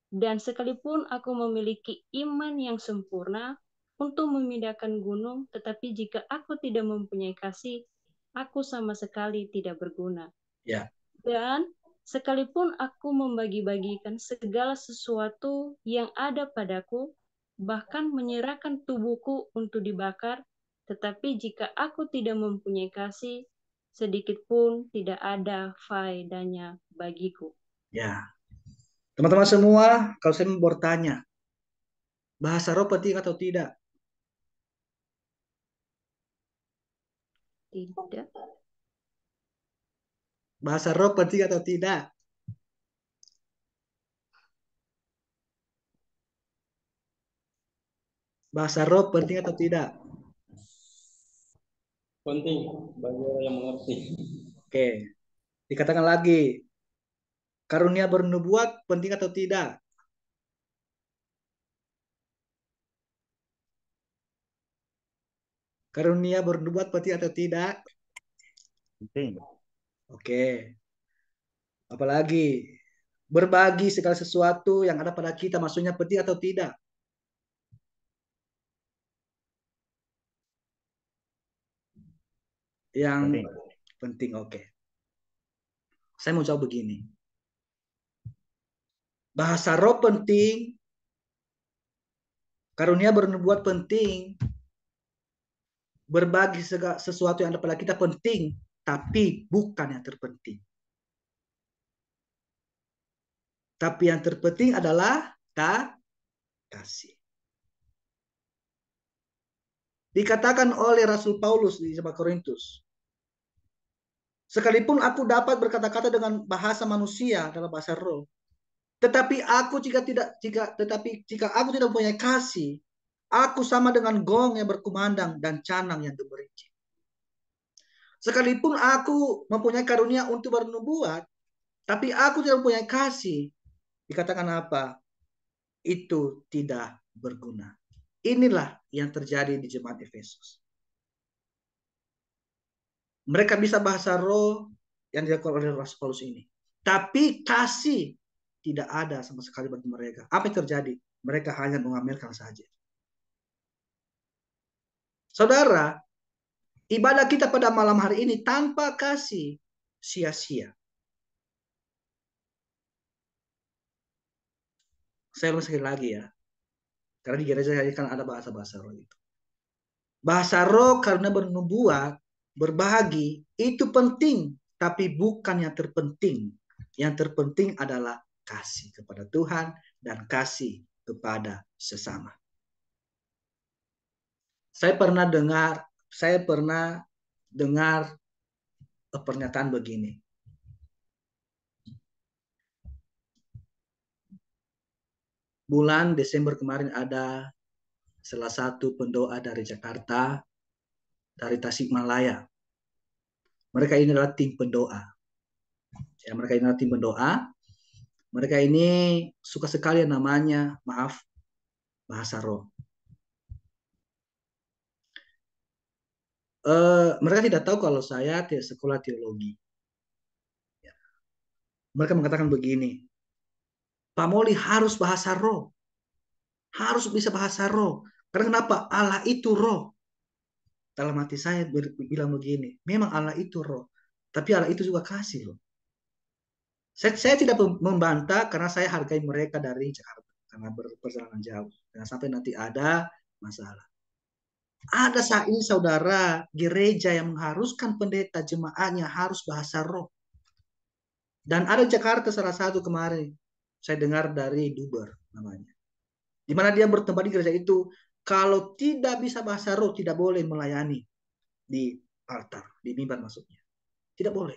dan sekalipun aku memiliki iman yang sempurna untuk memindahkan gunung, tetapi jika aku tidak mempunyai kasih, aku sama sekali tidak berguna. Ya. Dan sekalipun aku membagi-bagikan segala sesuatu yang ada padaku, bahkan menyerahkan tubuhku untuk dibakar, tetapi jika aku tidak mempunyai kasih, sedikit pun tidak ada faedahnya bagiku. Ya. Teman-teman semua, kalau saya mau bertanya, bahasa roh penting atau tidak? Tidak. Bahasa roh penting atau tidak? Bahasa roh penting atau tidak? Penting bagi orang yang mengerti. Oke. Dikatakan lagi. Karunia bernubuat penting atau tidak? Karunia bernubuat penting atau tidak? Penting. Oke. Apalagi berbagi segala sesuatu yang ada pada kita, maksudnya penting atau tidak? Yang Penting. penting, oke. Saya mau jawab begini. Bahasa roh penting, karunia bernubuat penting, berbagi segala sesuatu yang ada pada kita penting, tapi bukan yang terpenting. Tapi yang terpenting adalah kasih. Dikatakan oleh Rasul Paulus di Jemaat Korintus, sekalipun aku dapat berkata-kata dengan bahasa manusia dalam bahasa roh, tetapi jika aku tidak mempunyai kasih, aku sama dengan gong yang berkumandang dan canang yang gemericik. Sekalipun aku mempunyai karunia untuk bernubuat, tapi aku tidak mempunyai kasih, dikatakan apa? Itu tidak berguna. Inilah yang terjadi di jemaat Efesus. Mereka bisa bahasa roh yang dilakukan oleh Rasul Paulus ini, tapi kasih tidak ada sama sekali bagi mereka. Apa yang terjadi? Mereka hanya mengamalkan saja. Saudara, ibadah kita pada malam hari ini tanpa kasih sia-sia. Saya ulang sekali lagi ya, karena di gereja kan ada bahasa-bahasa roh itu. Bahasa roh karena bernubuat, berbagi, itu penting, tapi bukan yang terpenting. Yang terpenting adalah kasih kepada Tuhan dan kasih kepada sesama. Saya pernah dengar pernyataan begini. Bulan Desember kemarin ada salah satu pendoa dari Jakarta, dari Tasikmalaya. Mereka ini adalah tim pendoa. Ya, mereka ini adalah tim pendoa. Mereka ini suka sekali yang namanya, bahasa roh. Mereka tidak tahu kalau saya tidak sekolah teologi. Mereka mengatakan begini, Pak Moli harus bahasa roh. Harus bisa bahasa roh. Karena kenapa? Allah itu roh. Dalam hati saya bilang begini, memang Allah itu roh. Tapi Allah itu juga kasih loh. Saya tidak membantah karena saya hargai mereka dari Jakarta. Karena berperjalanan jauh. Jangan sampai nanti ada masalah. Ada saat ini saudara, gereja yang mengharuskan pendeta jemaatnya harus bahasa roh. Dan ada Jakarta salah satu kemarin, saya dengar dari Duber namanya. Di mana dia bertempat di gereja itu, kalau tidak bisa bahasa roh, tidak boleh melayani di altar, di mimbar maksudnya. Tidak boleh.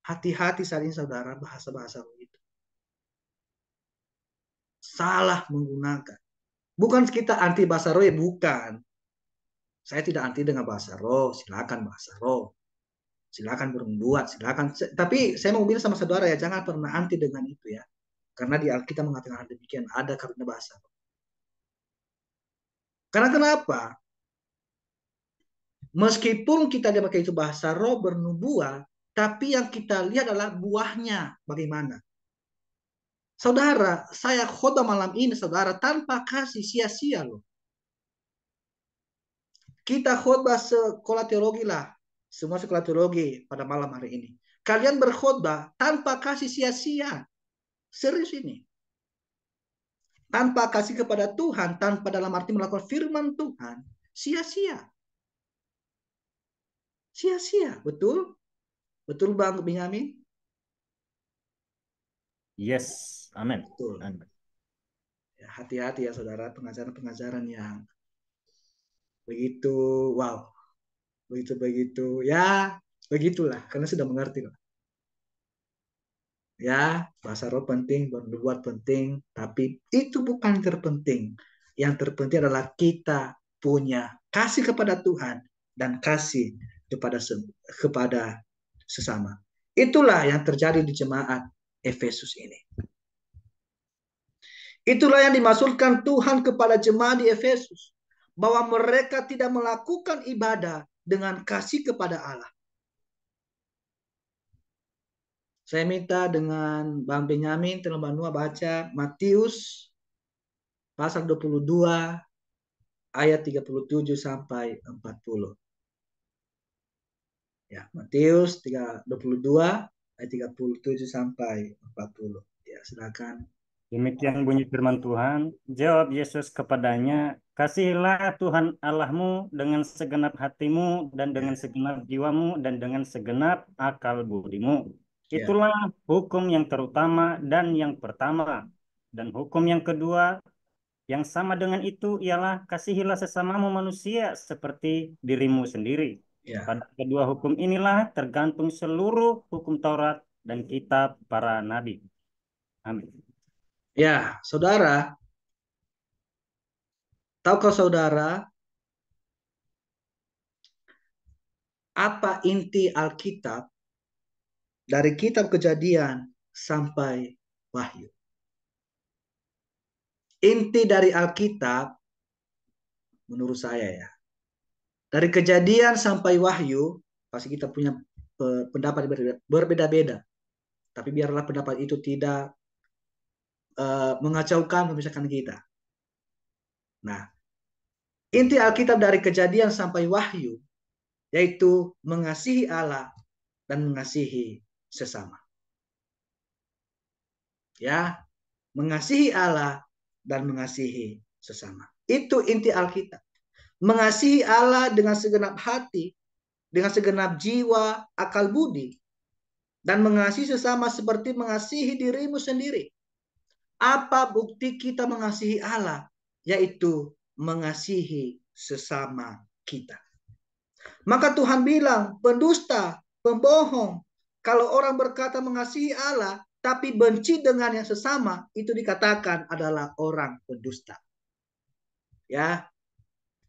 Hati-hati saat ini saudara, bahasa-bahasa itu. Salah menggunakan. Bukan kita anti bahasa roh, ya bukan. Saya tidak anti dengan bahasa roh, silakan bahasa roh. Silakan berbuat, silakan. Tapi saya mau bilang sama saudara ya, jangan pernah anti dengan itu ya. Karena di Alkitab mengatakan demikian, ada karunia bahasa roh. Karena kenapa? Meskipun kita dipakai itu bahasa roh bernubuat, tapi yang kita lihat adalah buahnya bagaimana. Saudara, saya khotbah malam ini saudara tanpa kasih sia-sia loh. Kita khotbah sekolah teologi lah, semua sekolah teologi pada malam hari ini. Kalian berkhotbah tanpa kasih sia-sia. Serius ini. Tanpa kasih kepada Tuhan, tanpa dalam arti melakukan firman Tuhan, sia-sia. Sia-sia, betul? Betul Bang Benyamin? Yes, amin. Betul. Ya, hati-hati ya saudara, pengajaran-pengajaran yang begitu, wow, begitu, ya begitulah, karena sudah mengerti lah. Ya, bahasa roh penting, bernubuat penting, tapi itu bukan yang terpenting. Yang terpenting adalah kita punya kasih kepada Tuhan dan kasih kepada sesama. Itulah yang terjadi di jemaat Efesus ini. Itulah yang dimaksudkan Tuhan kepada jemaat di Efesus, bahwa mereka tidak melakukan ibadah dengan kasih kepada Allah. Saya minta dengan Bang Benyamin, Teman Banua baca Matius pasal 22 ayat 37 sampai 40. Ya, Matius 22 ayat 37 sampai 40. Ya, silakan. Demikian bunyi firman Tuhan. Jawab Yesus kepadanya, kasihilah Tuhan Allahmu dengan segenap hatimu dan dengan segenap jiwamu dan dengan segenap akal budimu. Ya. Itulah hukum yang terutama dan yang pertama. Dan hukum yang kedua yang sama dengan itu ialah kasihilah sesamamu manusia seperti dirimu sendiri. Ya. Pada kedua hukum inilah tergantung seluruh hukum Taurat dan kitab para nabi. Amin. Ya, saudara, tahukah saudara apa inti Alkitab dari kitab Kejadian sampai Wahyu? Inti dari Alkitab menurut saya ya, dari Kejadian sampai Wahyu, pasti kita punya pendapat berbeda-beda. Tapi biarlah pendapat itu tidak mengacaukan pemisahan kita. Nah, inti Alkitab dari Kejadian sampai Wahyu yaitu mengasihi Allah dan mengasihi sesama. Ya, mengasihi Allah dan mengasihi sesama. Itu inti Alkitab. Mengasihi Allah dengan segenap hati, dengan segenap jiwa, akal budi, dan mengasihi sesama seperti mengasihi dirimu sendiri. Apa bukti kita mengasihi Allah? Yaitu mengasihi sesama kita. Maka Tuhan bilang, pendusta, pembohong, kalau orang berkata mengasihi Allah, tapi benci dengan yang sesama, itu dikatakan adalah orang pendusta. Ya,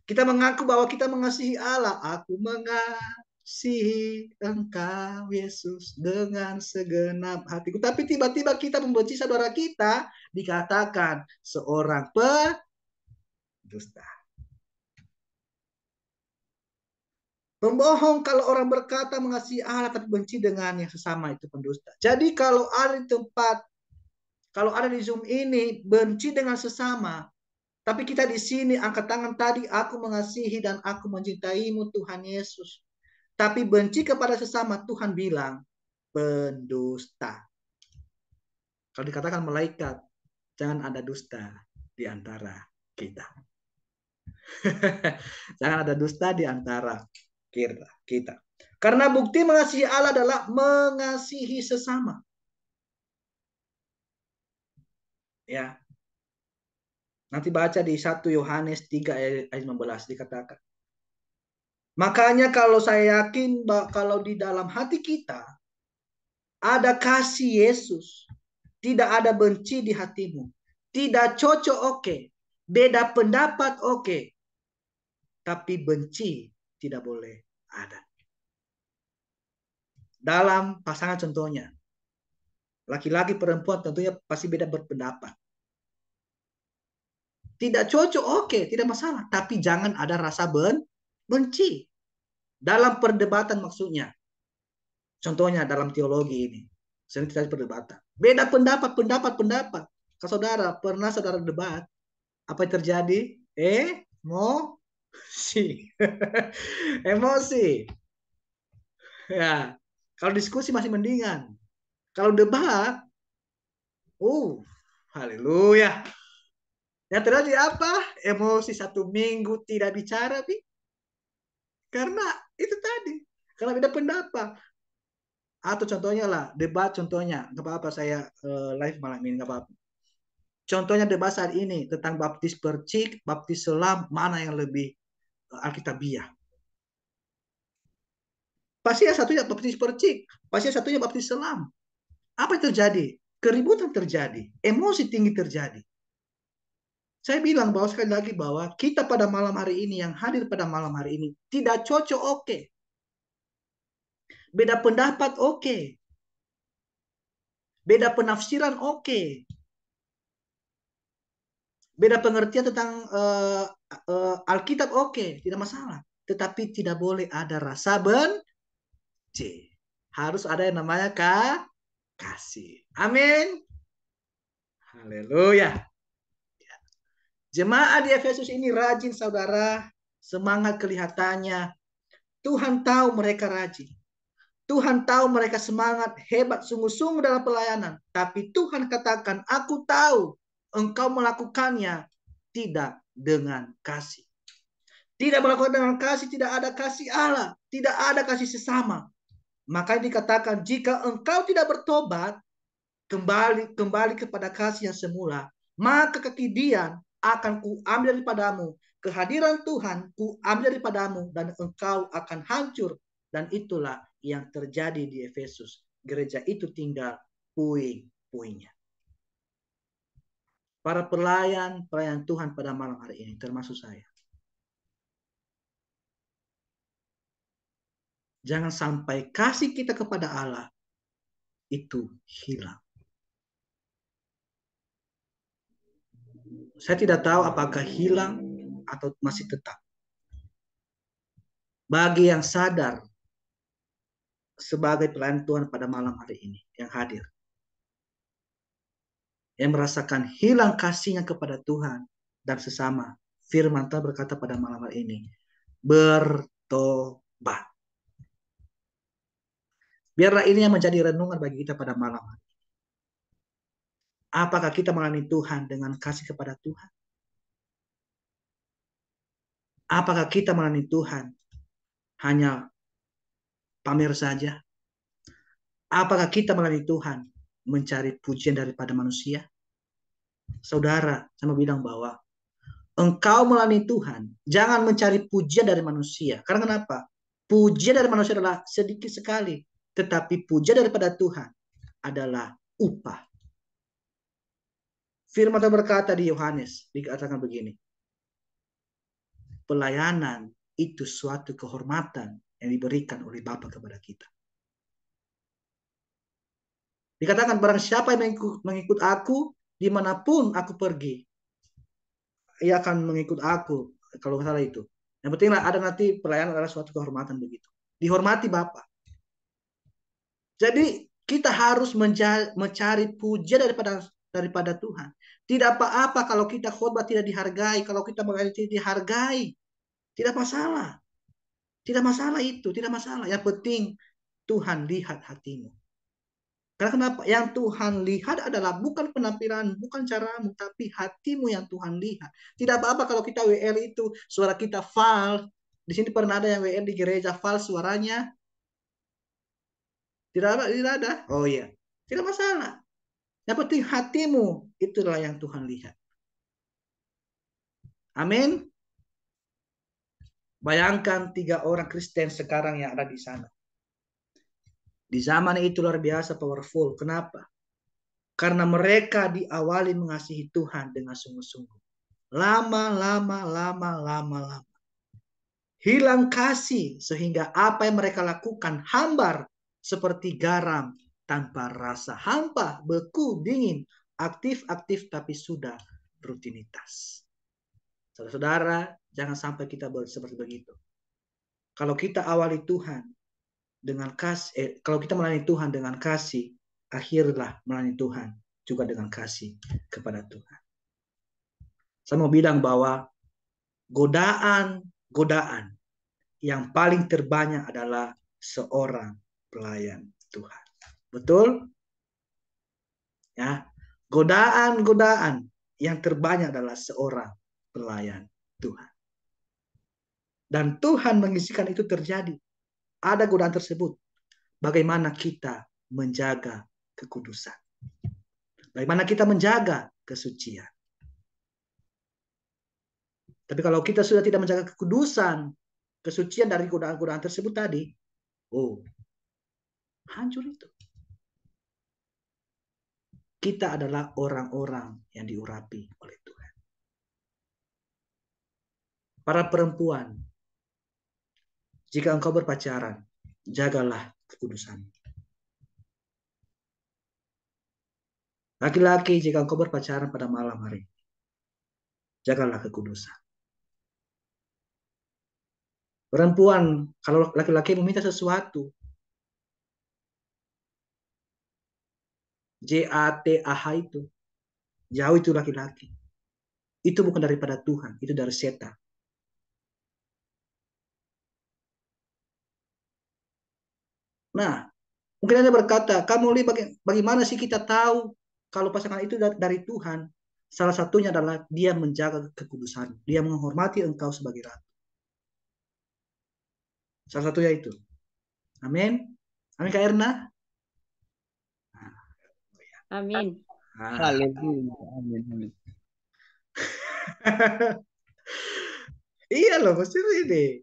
kita mengaku bahwa kita mengasihi Allah. Aku mengasihi Engkau, Yesus, dengan segenap hatiku. Tapi tiba-tiba kita membenci saudara kita, dikatakan seorang pendusta. Pembohong kalau orang berkata mengasihi Allah tapi benci dengan yang sesama, itu pendusta. Jadi kalau ada di tempat, kalau ada di Zoom ini benci dengan sesama, tapi kita di sini angkat tangan tadi, aku mengasihi dan aku mencintaimu Tuhan Yesus. Tapi benci kepada sesama, Tuhan bilang pendusta. Kalau dikatakan malaikat, jangan ada dusta di antara kita. Jangan ada dusta di antara kita. Karena bukti mengasihi Allah adalah mengasihi sesama. Ya. Nanti baca di 1 Yohanes 3 ayat 15 dikatakan. Makanya kalau saya yakin bahwa kalau di dalam hati kita ada kasih Yesus, tidak ada benci di hatimu, tidak cocok oke, beda pendapat oke, tapi benci tidak boleh ada. Dalam pasangan contohnya, laki-laki perempuan tentunya pasti beda berpendapat. Tidak cocok oke, tidak masalah, tapi jangan ada rasa benci. Dalam perdebatan maksudnya. Contohnya dalam teologi ini. Sering terjadi perdebatan. Beda pendapat. Kalau saudara, pernah saudara debat? Apa yang terjadi? Emosi. Emosi. Ya. Kalau diskusi masih mendingan. Kalau debat, haleluya. Yang terjadi apa? Emosi 1 minggu tidak bicara, Bi. Karena itu tadi. Karena beda pendapat. Atau contohnya lah, debat contohnya. Nggak apa-apa saya live malam ini, nggak apa-apa. Contohnya debat saat ini tentang baptis percik, baptis selam, mana yang lebih alkitabiah. Pasti yang satunya baptis percik, pasti yang satunya baptis selam. Apa yang terjadi? Keributan terjadi, emosi tinggi terjadi. Saya bilang bahwa sekali lagi bahwa kita pada malam hari ini, yang hadir pada malam hari ini, tidak cocok oke. Beda pendapat oke. Beda penafsiran, oke. Beda pengertian tentang Alkitab, oke, tidak masalah. Tetapi tidak boleh ada rasa benci. Harus ada yang namanya kasih. Amin. Haleluya. Jemaat di Efesus ini rajin, saudara. Semangat kelihatannya. Tuhan tahu mereka rajin. Tuhan tahu mereka semangat, hebat, sungguh-sungguh dalam pelayanan. Tapi Tuhan katakan, aku tahu engkau melakukannya tidak dengan kasih. Tidak melakukan dengan kasih, tidak ada kasih Allah. Tidak ada kasih sesama. Makanya dikatakan, jika engkau tidak bertobat, kembali kepada kasih yang semula, maka kekidian akan kuambil daripadamu. Kehadiran Tuhan kuambil daripadamu, dan engkau akan hancur. Dan itulah yang terjadi di Efesus. Gereja itu tinggal puing-puingnya. Para pelayan Tuhan pada malam hari ini, termasuk saya. Jangan sampai kasih kita kepada Allah itu hilang. Saya tidak tahu apakah hilang atau masih tetap. Bagi yang sadar sebagai pelayan Tuhan pada malam hari ini yang hadir, yang merasakan hilang kasihnya kepada Tuhan dan sesama, firman Tuhan berkata pada malam hari ini, bertobat. Biarlah ini yang menjadi renungan bagi kita pada malam hari. Apakah kita melayani Tuhan dengan kasih kepada Tuhan? Apakah kita melayani Tuhan hanya pamer saja? Apakah kita melayani Tuhan mencari pujian daripada manusia? Saudara, saya mau bilang bahwa engkau melayani Tuhan, jangan mencari pujian dari manusia. Karena kenapa? Pujian dari manusia adalah sedikit sekali. Tetapi pujian daripada Tuhan adalah upah. Firman Tuhan berkata di Yohanes, dikatakan begini. Pelayanan itu suatu kehormatan yang diberikan oleh Bapa kepada kita. Dikatakan barang siapa yang mengikut aku, dimanapun aku pergi, ia akan mengikut aku. Kalau nggak salah itu. Yang penting ada nanti pelayanan adalah suatu kehormatan begitu. Dihormati Bapa. Jadi kita harus mencari pujian daripada Tuhan. Tidak apa-apa kalau kita khotbah tidak dihargai, kalau kita melayani tidak dihargai. Tidak masalah. Tidak masalah itu, tidak masalah. Yang penting Tuhan lihat hatimu. Karena kenapa? Yang Tuhan lihat adalah bukan penampilan, bukan caramu, tapi hatimu yang Tuhan lihat. Tidak apa-apa kalau kita WL itu suara kita fals. Di sini pernah ada yang WL di gereja fals suaranya. Tidak ada. Oh iya, tidak masalah. Yang penting hatimu, itulah yang Tuhan lihat. Amin. Bayangkan 3 orang Kristen sekarang yang ada di sana. Di zaman itu luar biasa powerful. Kenapa? Karena mereka diawali mengasihi Tuhan dengan sungguh-sungguh. Lama. Hilang kasih sehingga apa yang mereka lakukan hambar seperti garam tanpa rasa. Hampa, beku, dingin, aktif tapi sudah rutinitas. Saudara-saudara, jangan sampai kita seperti begitu. Kalau kita awali Tuhan dengan kasih, kalau kita melayani Tuhan dengan kasih, akhirlah melayani Tuhan juga dengan kasih kepada Tuhan. Saya mau bilang bahwa godaan yang paling terbanyak adalah seorang pelayan Tuhan. Betul? Ya, godaan yang terbanyak adalah seorang pelayan Tuhan. Dan Tuhan mengisikan itu terjadi. Ada godaan tersebut. Bagaimana kita menjaga kekudusan. Bagaimana kita menjaga kesucian. Tapi kalau kita sudah tidak menjaga kekudusan, kesucian dari godaan-godaan tersebut tadi, hancur itu. Kita adalah orang-orang yang diurapi oleh Tuhan. Para perempuan, jika engkau berpacaran, jagalah kekudusan. Laki-laki, jika engkau berpacaran pada malam hari, jagalah kekudusan. Perempuan, kalau laki-laki meminta sesuatu, JATAH itu, jauh itu laki-laki. Itu bukan daripada Tuhan, itu dari setan. Nah, mungkin Anda berkata, kamu lihat bagaimana sih kita tahu kalau pasangan itu dari Tuhan? Salah satunya adalah dia menjaga kekudusan. Dia menghormati engkau sebagai ratu. Salah satunya itu. Amin. Amin, Kak Erna. Amin. Haleluya. Amin. Amin. Iya loh, pasti ini.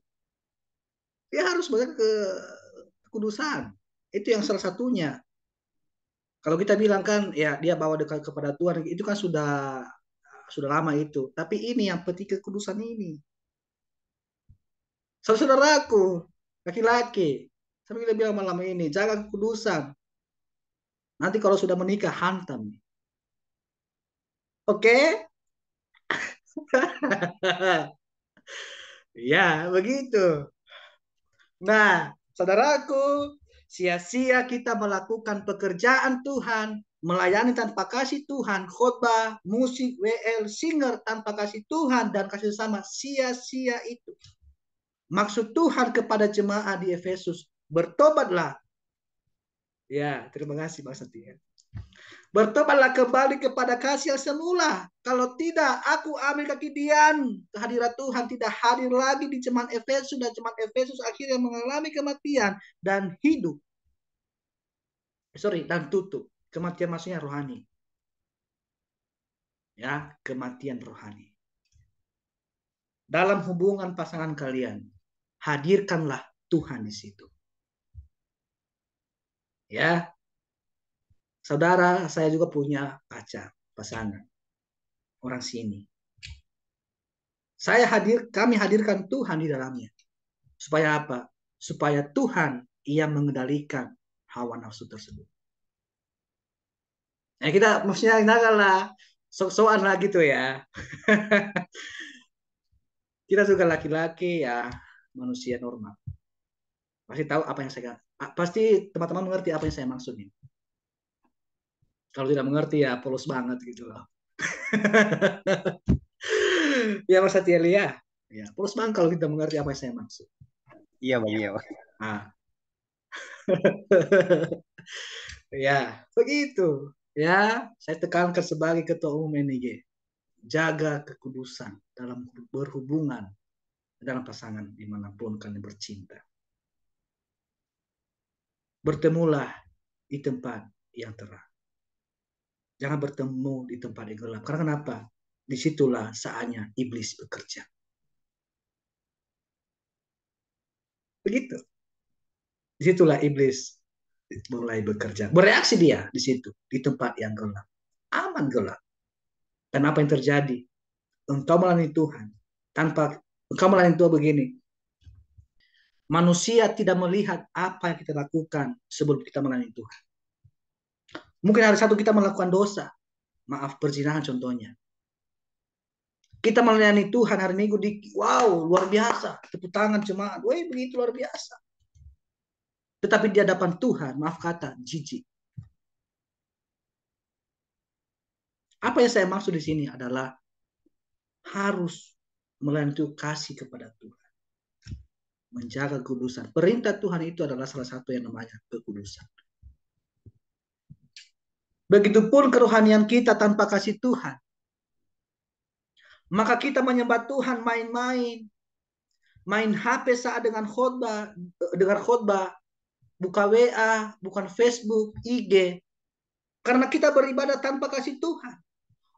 Dia harus menjaga kekudusan. Itu yang salah satunya. Kalau kita bilang kan, ya dia bawa dekat kepada Tuhan, itu kan sudah lama itu. Tapi ini yang penting kekudusan ini. Saudaraku, laki-laki, sampai kita bilang malam ini, jaga kekudusan. Nanti kalau sudah menikah, hantam. Oke? Ya, begitu. Nah, saudaraku, sia-sia kita melakukan pekerjaan Tuhan, melayani tanpa kasih Tuhan, khotbah, musik, WL, singer tanpa kasih Tuhan dan kasih sama, sia-sia itu. Maksud Tuhan kepada jemaat di Efesus, bertobatlah. Ya, terima kasih Pak Setia. Bertobatlah kembali kepada kasih yang semula. Kalau tidak, aku ambil kaki Dian. Kehadiran Tuhan tidak hadir lagi di jemaat Efesus, dan jemaat Efesus akhirnya mengalami kematian dan hidup. Dan tutup. Kematian maksudnya rohani. Ya, kematian rohani. Dalam hubungan pasangan kalian, hadirkanlah Tuhan di situ. Ya, saudara, saya juga punya pasangan orang sini. Kami hadirkan Tuhan di dalamnya. Supaya apa? Supaya Tuhan yang mengendalikan hawa nafsu tersebut. Nah, kita maksudnya lah sok-sokan lah gitu ya. Kita juga laki-laki ya, manusia normal. Pasti tahu apa yang pasti teman-teman mengerti apa yang saya maksud ini. Kalau tidak mengerti ya polos banget gitu loh. Ya Mas Satielia, ya polos banget kalau kita mengerti apa yang saya maksud. Iya Bang, iya. Nah. Ya, begitu. Ya, saya tekankan sebagai ketua umum NIG. Jaga kekudusan dalam berhubungan dalam pasangan dimanapun kalian bercinta. Bertemulah di tempat yang terang. Jangan bertemu di tempat yang gelap. Karena kenapa? Disitulah saatnya iblis bekerja. Begitu. Disitulah iblis mulai bekerja. Bereaksi dia di situ, di tempat yang gelap. Aman gelap. Dan apa yang terjadi? Engkau melayani Tuhan. Engkau melayani Tuhan begini. Manusia tidak melihat apa yang kita lakukan sebelum kita melayani Tuhan. Mungkin hari satu kita melakukan dosa. Maaf, perzinahan contohnya. Kita melayani Tuhan hari Minggu wow, luar biasa. Tepuk tangan jemaat. Wih, begitu luar biasa. Tetapi di hadapan Tuhan, maaf kata, jijik. Apa yang saya maksud di sini adalah harus melayani Tuhan, kasih kepada Tuhan. Menjaga kekudusan. Perintah Tuhan itu adalah salah satu yang namanya kekudusan. Begitupun kerohanian kita tanpa kasih Tuhan. Maka kita menyembah Tuhan main-main. Main HP saat dengan khotbah, buka WA, bukan Facebook, IG. Karena kita beribadah tanpa kasih Tuhan.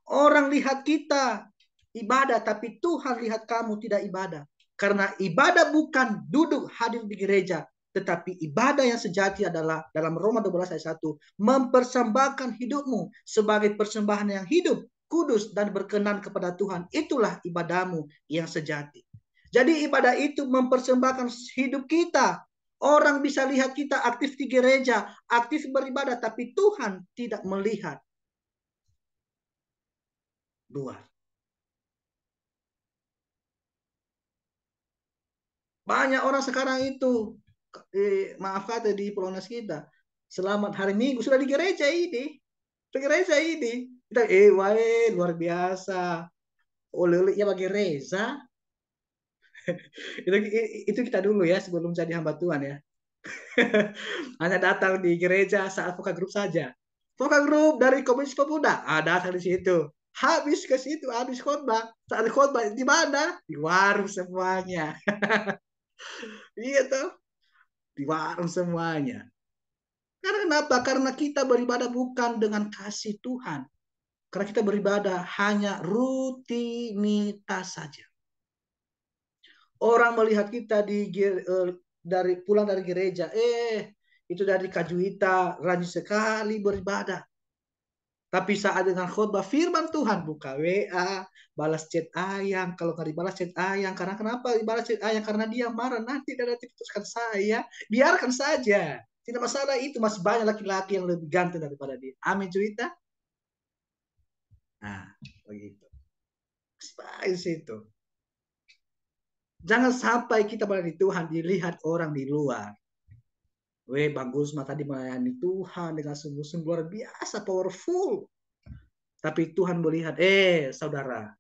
Orang lihat kita ibadah, tapi Tuhan lihat kamu tidak ibadah. Karena ibadah bukan duduk hadir di gereja, tetapi ibadah yang sejati adalah dalam Roma 12 ayat 1, mempersembahkan hidupmu sebagai persembahan yang hidup, kudus dan berkenan kepada Tuhan. Itulah ibadahmu yang sejati. Jadi ibadah itu mempersembahkan hidup kita. Orang bisa lihat kita aktif di gereja, aktif beribadah, tapi Tuhan tidak melihat. luar. Banyak orang sekarang itu, maaf kata di Polonez kita, selamat hari Minggu sudah di gereja ini. Di gereja ini. Kita, wae, luar biasa. Oleh ya bagi Reza. itu kita dulu ya, sebelum jadi hamba Tuhan ya. Hanya datang di gereja saat vokal grup saja. Vokal grup dari Komisi Pemuda, datang di situ. Habis ke situ, habis khotbah. Saat khotbah di mana? Di warung semuanya. Iya tuh, di warung semuanya. Karena kenapa? Karena kita beribadah bukan dengan kasih Tuhan. Karena kita beribadah hanya rutinitas saja. Orang melihat kita dari pulang dari gereja, itu dari Kajuita, rajin sekali beribadah. Tapi saat dengan khotbah firman Tuhan, buka WA, balas chat ayang. Kalau nggak dibalas chat ayang, karena kenapa dibalas chat ayang? Karena dia marah, nanti dia putuskan saya. Biarkan saja. Tidak masalah itu, masih banyak laki-laki yang lebih ganteng daripada dia. Amin, cerita. Nah, begitu. Baik situ. Jangan sampai kita melayani Tuhan dilihat orang di luar. Bang Gusma tadi melayani Tuhan dengan sungguh-sungguh luar biasa, powerful. Tapi Tuhan melihat, saudara,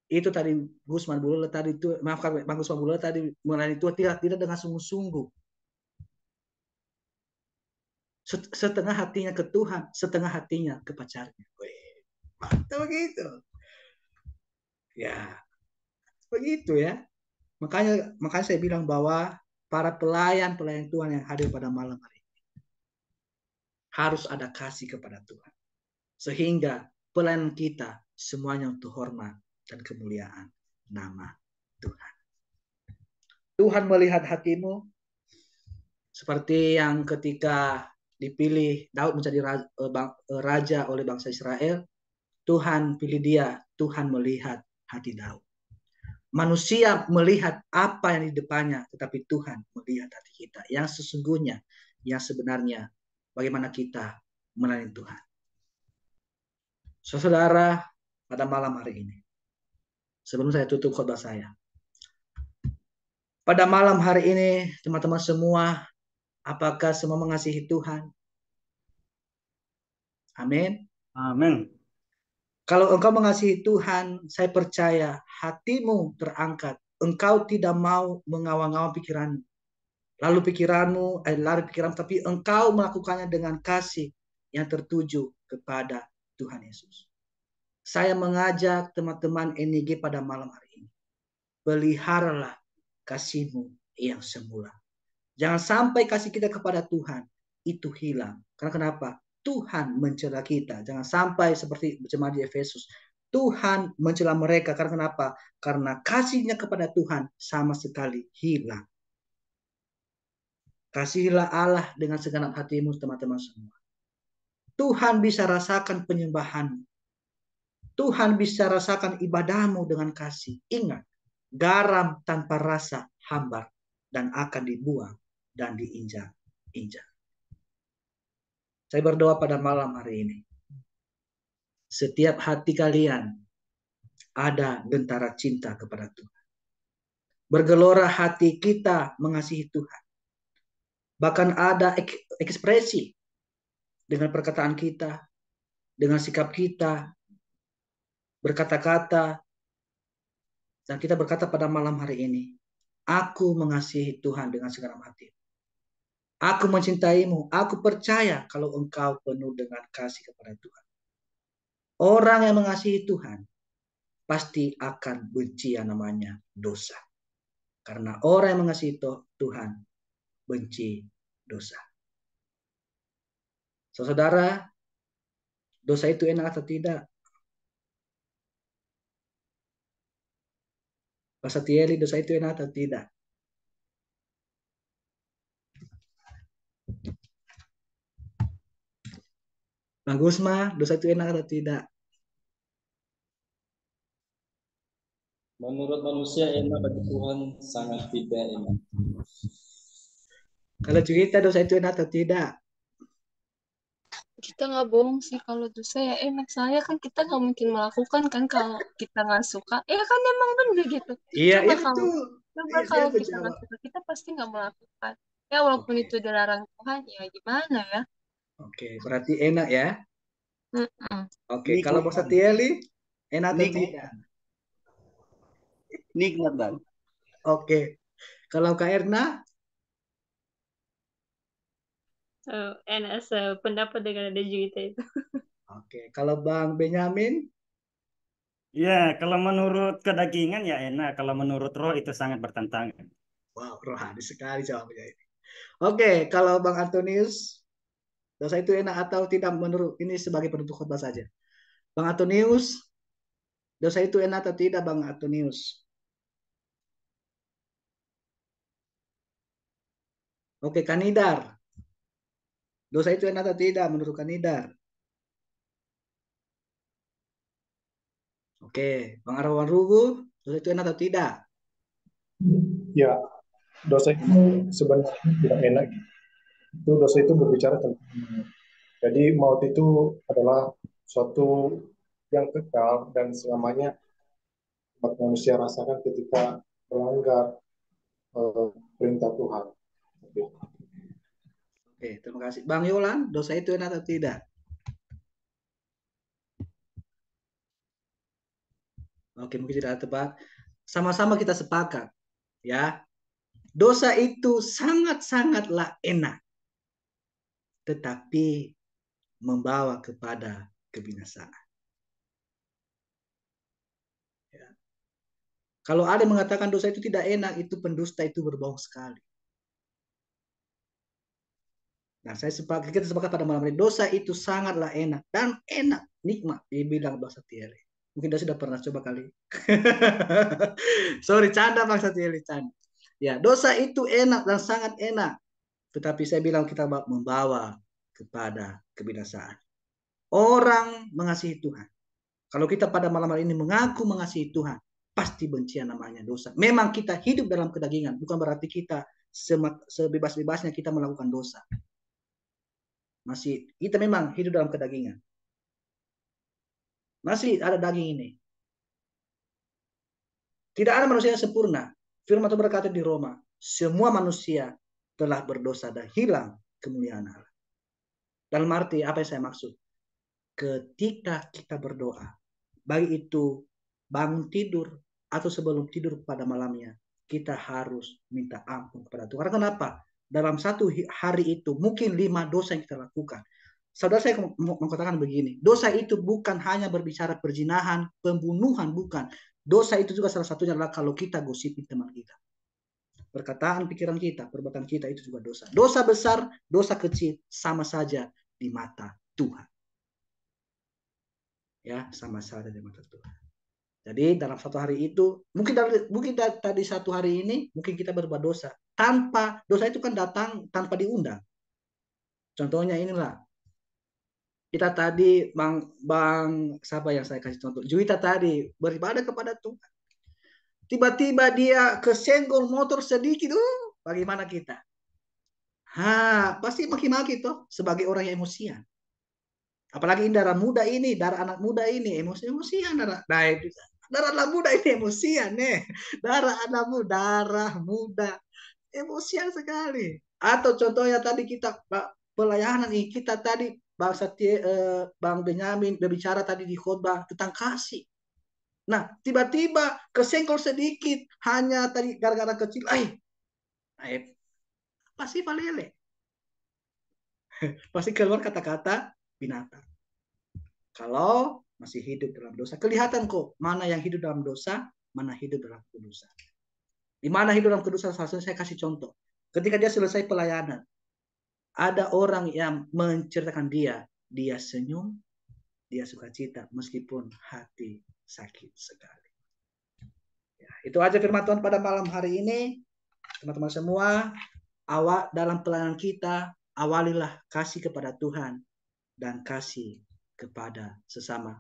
itu tadi Gusman Bulula tadi itu, maafkan Bang Gusman Bulula tadi melayani Tuhan tidak dengan sungguh-sungguh. Setengah hatinya ke Tuhan, setengah hatinya ke pacarnya. Begitu. Ya, begitu ya. Makanya saya bilang bahwa para pelayan Tuhan yang hadir pada malam hari ini harus ada kasih kepada Tuhan. Sehingga pelayanan kita semuanya untuk hormat dan kemuliaan nama Tuhan. Tuhan melihat hatimu seperti yang ketika dipilih Daud menjadi raja oleh bangsa Israel. Tuhan pilih dia, Tuhan melihat hati Daud. Manusia melihat apa yang di depannya, tetapi Tuhan melihat hati kita. Yang sesungguhnya, yang sebenarnya, bagaimana kita melayani Tuhan. Saudara, pada malam hari ini, sebelum saya tutup khotbah saya, pada malam hari ini, teman-teman semua, apakah semua mengasihi Tuhan? Amin. Amin. Kalau engkau mengasihi Tuhan, saya percaya hatimu terangkat. Engkau tidak mau mengawang-awang pikiranmu. Lalu pikiranmu, lari pikiran, tapi engkau melakukannya dengan kasih yang tertuju kepada Tuhan Yesus. Saya mengajak teman-teman NIG pada malam hari ini. Peliharalah kasihmu yang semula. Jangan sampai kasih kita kepada Tuhan itu hilang. Karena kenapa? Tuhan mencela kita. Jangan sampai seperti jemaat di Efesus. Tuhan mencela mereka. Karena kenapa? Karena kasihnya kepada Tuhan sama sekali hilang. Kasihilah Allah dengan segenap hatimu, teman-teman semua. Tuhan bisa rasakan penyembahanmu. Tuhan bisa rasakan ibadahmu dengan kasih. Ingat, garam tanpa rasa hambar dan akan dibuang dan diinjak-injak. Saya berdoa pada malam hari ini. Setiap hati kalian ada gentara cinta kepada Tuhan. Bergelora hati kita mengasihi Tuhan. Bahkan ada ekspresi dengan perkataan kita, dengan sikap kita, berkata-kata, dan kita berkata pada malam hari ini, aku mengasihi Tuhan dengan segenap hati. Aku mencintaimu, aku percaya kalau engkau penuh dengan kasih kepada Tuhan. Orang yang mengasihi Tuhan pasti akan benci yang namanya dosa. Karena orang yang mengasihi Tuhan benci dosa. Saudara, dosa itu enak atau tidak? Pastor Tieli, dosa itu enak atau tidak? Bang Gusma, dosa itu enak atau tidak? Menurut manusia enak, bagi Tuhan sangat tidak enak. Kalau cerita dosa itu enak atau tidak? kita nggak bohong sih kalau dosa ya enak. Soalnya kan kita nggak mungkin melakukan kan kalau kita nggak suka. Ya kan emang bener gitu. Iya, Coba itu. kalau coba Iya, dia kalau kita nggak menjawab. suka, kita pasti nggak melakukan. Ya walaupun Oke, itu dilarang Tuhan, ya gimana ya? oke. Berarti enak ya. Mm-mm. Oke, kalau Nikmat Bang bang. Satieli, enak atau Nikmat. tidak? Nikmat bang. Oke. Kalau Kak Erna, Enak sependapat dengan ada Juwita itu. oke. Kalau Bang Benyamin, Ya, kalau menurut kedagingan ya enak, kalau menurut roh itu sangat bertentangan. wow, rohani sekali jawabnya ini. Oke, kalau Bang Antonius, dosa itu enak atau tidak menurut ini sebagai penutup khotbah saja. Bang Antonius, dosa itu enak atau tidak Bang Antonius? Oke, Kanidar, dosa itu enak atau tidak menurut Kanidar? Oke, Bang Arwan Rugu, dosa itu enak atau tidak? Ya, dosa itu sebenarnya tidak enak. Itu dosa itu berbicara tentang maut. Jadi maut itu adalah suatu yang kekal dan selamanya umat manusia rasakan ketika melanggar perintah Tuhan. Oke, terima kasih. Bang Yolan, dosa itu enak atau tidak? Oke, mungkin tidak tepat. Sama-sama kita sepakat, ya. Dosa itu sangat-sangatlah enak, tetapi membawa kepada kebinasaan. Ya. Kalau ada yang mengatakan dosa itu tidak enak, itu pendusta, itu berbohong sekali. Nah, kita sepakat pada malam ini, dosa itu sangatlah enak dan enak, nikmat, dibilang Bang Satieli. Mungkin dia sudah pernah coba kali. Sorry, canda Bang Satieli, canda. Ya, dosa itu enak dan sangat enak, tetapi saya bilang kita membawa kepada kebinasaan. Orang mengasihi Tuhan. Kalau kita pada malam hari ini mengaku mengasihi Tuhan, pasti benci yang namanya dosa. Memang kita hidup dalam kedagingan, bukan berarti kita sebebas-bebasnya kita melakukan dosa. Masih kita memang hidup dalam kedagingan. Masih ada daging ini. Tidak ada manusia yang sempurna. Firman Tuhan berkata di Roma, semua manusia telah berdosa dan hilang kemuliaan Allah. Dalam arti apa yang saya maksud? Ketika kita berdoa, baik itu bangun tidur atau sebelum tidur pada malamnya, kita harus minta ampun kepada Tuhan. Karena kenapa? Dalam satu hari itu mungkin 5 dosa yang kita lakukan. Saudara, saya mau mengatakan begini, dosa itu bukan hanya berbicara perzinahan, pembunuhan, bukan. Dosa itu juga salah satunya adalah kalau kita gosipin teman kita. Perkataan, pikiran kita, perbuatan kita itu juga dosa. Dosa besar, dosa kecil, sama saja di mata Tuhan. Ya, sama saja di mata Tuhan. Jadi dalam satu hari itu, mungkin tadi satu hari ini, mungkin kita berbuat dosa. Dosa itu kan datang tanpa diundang. Contohnya inilah, kita tadi Bang siapa yang saya kasih contoh? Juwita tadi beribadah kepada Tuhan. Tiba-tiba dia kesenggol motor sedikit, bagaimana kita? Pasti maki-maki toh sebagai orang yang emosian. Apalagi darah muda ini, darah anak muda ini emosian darah anak muda ini emosian nih. Darah muda emosian sekali. Atau contohnya tadi kita pelayanan ini, kita tadi Bang Benyamin berbicara tadi di khotbah tentang kasih. Nah, tiba-tiba kesenggol sedikit, hanya tadi gara-gara kecil, pasti valele. Pasti keluar kata-kata binatang. Kalau masih hidup dalam dosa, kelihatan kok mana yang hidup dalam dosa, mana hidup dalam kedosa. Di mana hidup dalam kedosa, saya kasih contoh. Ketika dia selesai pelayanan, ada orang yang menceritakan dia senyum, dia sukacita meskipun hati sakit sekali. Ya, itu aja firman Tuhan pada malam hari ini. Teman-teman semua, dalam pelayanan kita, awalilah kasih kepada Tuhan dan kasih kepada sesama.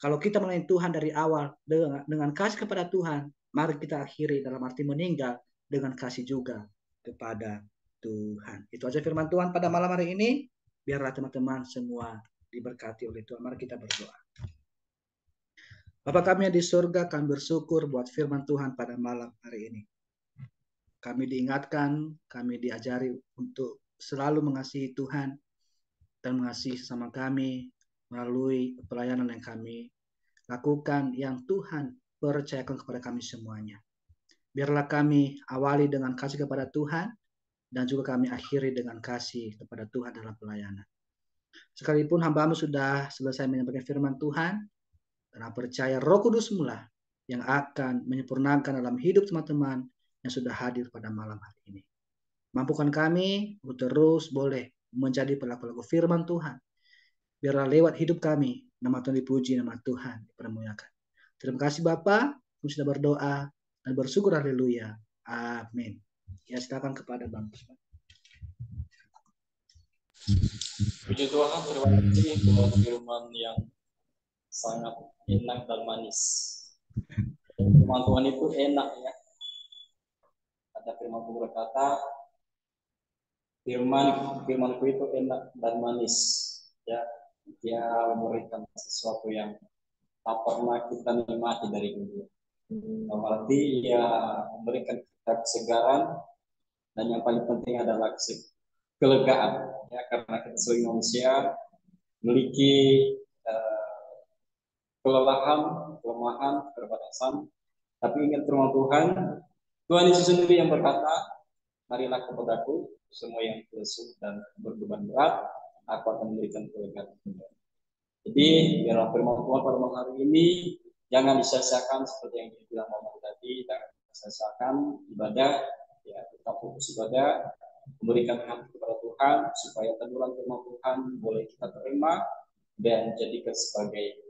Kalau kita melayani Tuhan dari awal dengan kasih kepada Tuhan, mari kita akhiri dalam arti meninggal dengan kasih juga kepada Tuhan. Itu aja firman Tuhan pada malam hari ini. Biarlah teman-teman semua diberkati oleh Tuhan. Mari kita berdoa. Bapa kami yang di surga, kami bersyukur buat firman Tuhan pada malam hari ini. Kami diingatkan, kami diajari untuk selalu mengasihi Tuhan dan mengasihi sesama kami melalui pelayanan yang kami lakukan yang Tuhan percayakan kepada kami semuanya. Biarlah kami awali dengan kasih kepada Tuhan dan juga kami akhiri dengan kasih kepada Tuhan dalam pelayanan. Sekalipun hamba-Mu sudah selesai menyampaikan firman Tuhan, dan percaya Roh Kudus mula yang akan menyempurnakan dalam hidup teman-teman yang sudah hadir pada malam hari ini. Mampukan kami untuk terus boleh menjadi pelaku-pelaku firman Tuhan. Biarlah lewat hidup kami, nama Tuhan dipuji, nama Tuhan dipermuliakan. Terima kasih Bapa, kami sudah berdoa dan bersyukur, haleluya. Amin. Ya, silakan kepada Bang Puspa. Puji Tuhan, terima kasih buat firman yang sangat enak dan manis. Firman Tuhan itu enak ya. Ada firman Tuhan berkata, firmanku itu enak dan manis. Ya, dia memberikan sesuatu yang tak pernah kita nikmati dari dunia. Berarti dia memberikan kita kesegaran dan yang paling penting adalah kelegaan. Ya, karena kita sebagai manusia memiliki kelemahan, keterbatasan. Tapi ingat firman Tuhan, Tuhan Yesus sendiri yang berkata, marilah kepadaku semua yang lesu dan berbeban berat, aku akan memberikan kelegaan. Jadi biarlah firman Tuhan pada malam hari ini jangan disia-siakan seperti yang dibilang Mama tadi, jangan disia-siakan ibadah, ya tetap fokus ibadah, memberikan hati kepada Tuhan supaya teguran firman Tuhan boleh kita terima dan jadikan sebagai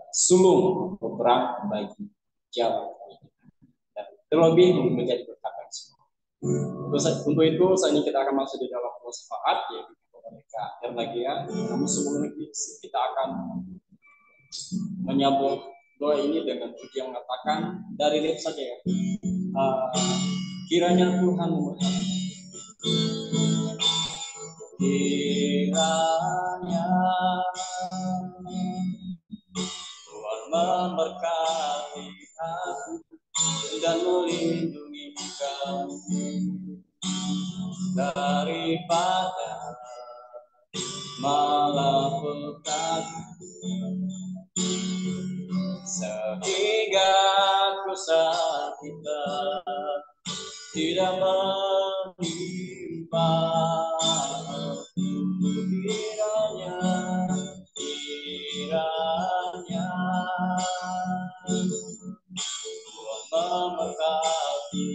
sulung peperang bagi jalan dan terlebih menjadi berkat semua. Untuk itu saat ini kita akan masuk di dalam filsafat yaitu mereka lagi ya. Namun sebelum itu kita akan menyambut doa ini dengan puji yang mengatakan dari lihat saja ya. Kiranya Tuhan memberkati. Kiranya Tuhan memberkati aku dan melindungi kamu daripada malapetaka, sehingga dosa kita tidak menimpa. Kiranya Tuhan memberkati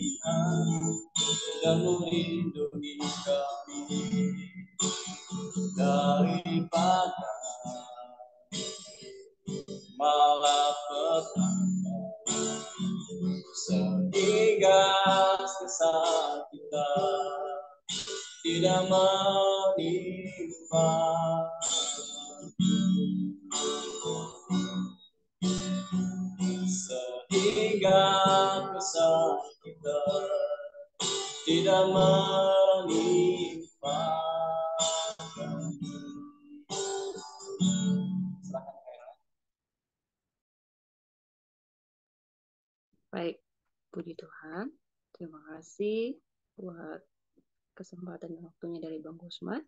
dan melindungi kami daripada malapetaka, sehingga sisa kita tidak menimpa. Sehingga dosa kita tidak menimpa. Baik, puji Tuhan. Terima kasih buat kesempatan dan waktunya dari Bang Gusman.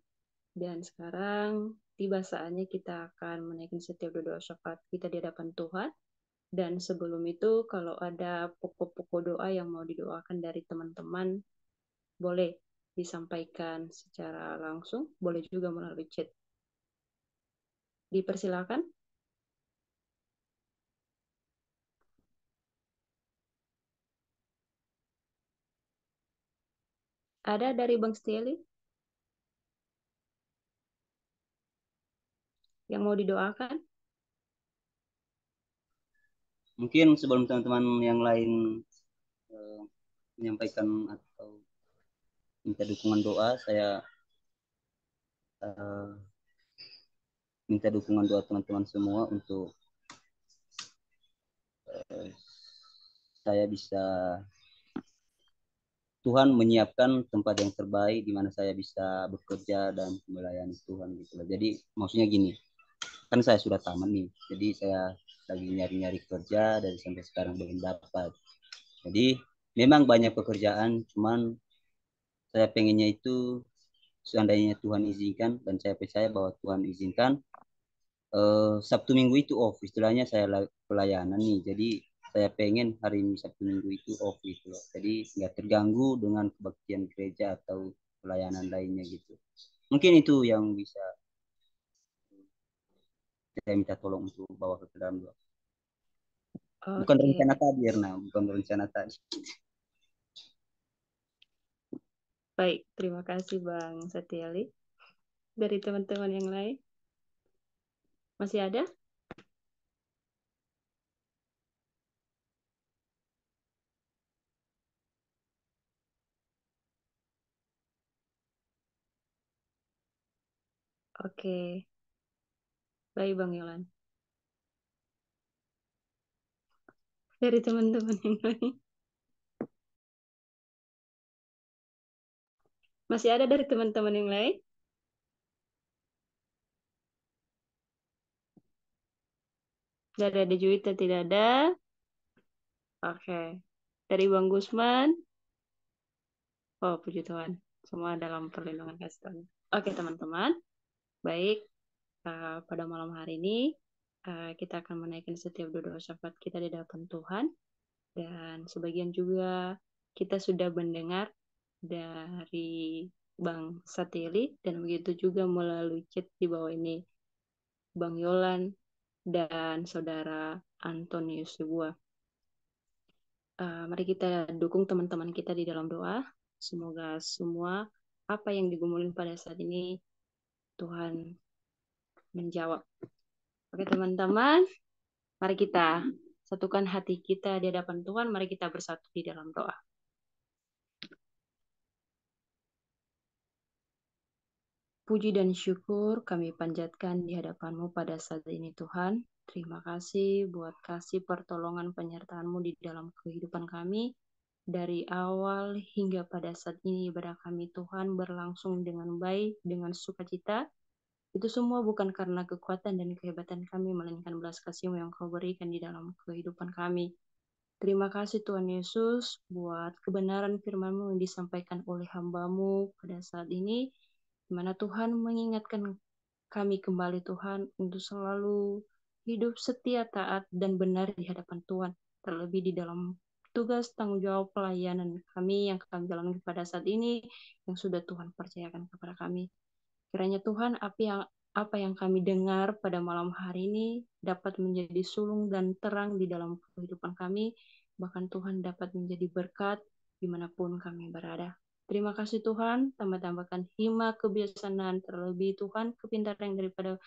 Dan sekarang tiba saatnya kita akan menaikkan setiap doa syafaat kita di hadapan Tuhan. Dan sebelum itu, kalau ada pokok-pokok doa yang mau didoakan dari teman-teman, boleh disampaikan secara langsung, boleh juga melalui chat. Dipersilakan. Ada dari Bang Stieli yang mau didoakan? Mungkin sebelum teman-teman yang lain menyampaikan atau minta dukungan doa, saya minta dukungan doa teman-teman semua untuk saya bisa Tuhan menyiapkan tempat yang terbaik di mana saya bisa bekerja dan melayani Tuhan gitu loh. Jadi maksudnya gini, kan saya sudah tamat nih, jadi saya lagi nyari-nyari kerja dan sampai sekarang belum dapat. Jadi memang banyak pekerjaan, cuman saya pengennya itu seandainya Tuhan izinkan dan saya percaya bahwa Tuhan izinkan Sabtu Minggu itu off, istilahnya saya pelayanan nih, jadi saya pengen hari Sabtu Minggu itu off gitu loh, jadi nggak terganggu dengan kebaktian gereja atau pelayanan lainnya gitu. Mungkin itu yang bisa saya minta tolong untuk bawa ke dalam doa. Bukan Oke, rencana tadi, Erna, bukan rencana tadi. baik. Terima kasih Bang Setiali. Dari teman-teman yang lain, masih ada? Oke, baik Bang Yolan. Dari teman-teman yang lain, masih ada dari teman-teman yang lain? Dari ada Juwita tidak ada. Oke. Dari Bang Gusman. Oh, puji Tuhan. Semua dalam perlindungan kasih Tuhan. Oke, teman-teman. Baik, pada malam hari ini kita akan menaikkan setiap doa syafaat kita di hadapan Tuhan. Dan sebagian juga kita sudah mendengar dari Bang Satili dan begitu juga melalui chat di bawah ini Bang Yolan dan Saudara Antonius Sebuah. Mari kita dukung teman-teman kita di dalam doa. Semoga semua apa yang digumulin pada saat ini Tuhan menjawab. Oke teman-teman, mari kita satukan hati kita di hadapan Tuhan. Mari kita bersatu di dalam doa. Puji dan syukur kami panjatkan di hadapan-Mu pada saat ini Tuhan. Terima kasih buat kasih pertolongan penyertaan-Mu di dalam kehidupan kami. Dari awal hingga pada saat ini ibadah kami Tuhan berlangsung dengan baik, dengan sukacita. Itu semua bukan karena kekuatan dan kehebatan kami, melainkan belas kasih-Mu yang Kau berikan di dalam kehidupan kami. Terima kasih Tuhan Yesus buat kebenaran firman-Mu yang disampaikan oleh hamba-Mu pada saat ini, di mana Tuhan mengingatkan kami kembali Tuhan untuk selalu hidup setia, taat, dan benar di hadapan Tuhan. Terlebih di dalam tugas tanggung jawab pelayanan kami yang kami jalankan pada saat ini, yang sudah Tuhan percayakan kepada kami. Kiranya Tuhan, apa yang kami dengar pada malam hari ini dapat menjadi sulung dan terang di dalam kehidupan kami, bahkan Tuhan dapat menjadi berkat dimanapun kami berada. Terima kasih Tuhan, tambah-tambahkan hikmat, kebijaksanaan, terlebih Tuhan, kepintaran daripada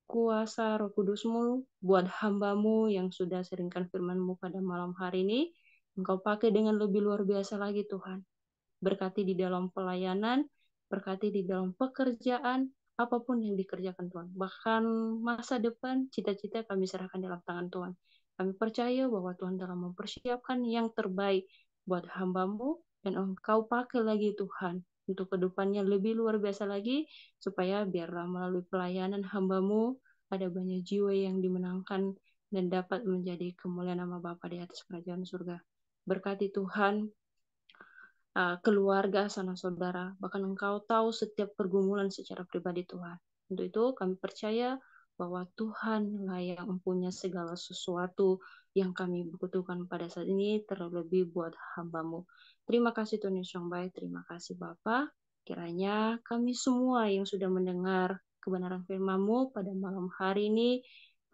kuasa Roh Kudus-Mu buat hamba-Mu yang sudah seringkan firman-Mu pada malam hari ini. Engkau pakai dengan lebih luar biasa lagi Tuhan. Berkati di dalam pelayanan, berkati di dalam pekerjaan, apapun yang dikerjakan Tuhan. Bahkan masa depan, cita-cita kami serahkan dalam tangan Tuhan. Kami percaya bahwa Tuhan telah mempersiapkan yang terbaik buat hamba-Mu, dan Engkau pakai lagi Tuhan untuk kedepannya lebih luar biasa lagi, supaya biarlah melalui pelayanan hamba-Mu ada banyak jiwa yang dimenangkan dan dapat menjadi kemuliaan nama Bapa di atas kerajaan surga. Berkati Tuhan keluarga, sanak saudara, bahkan Engkau tahu setiap pergumulan secara pribadi Tuhan. Untuk itu kami percaya bahwa Tuhan lah yang mempunyai segala sesuatu yang kami butuhkan pada saat ini, terlebih buat hamba-Mu. Terima kasih Tuhan Yesus yang baik, terima kasih Bapa. Kiranya kami semua yang sudah mendengar kebenaran firman-Mu pada malam hari ini,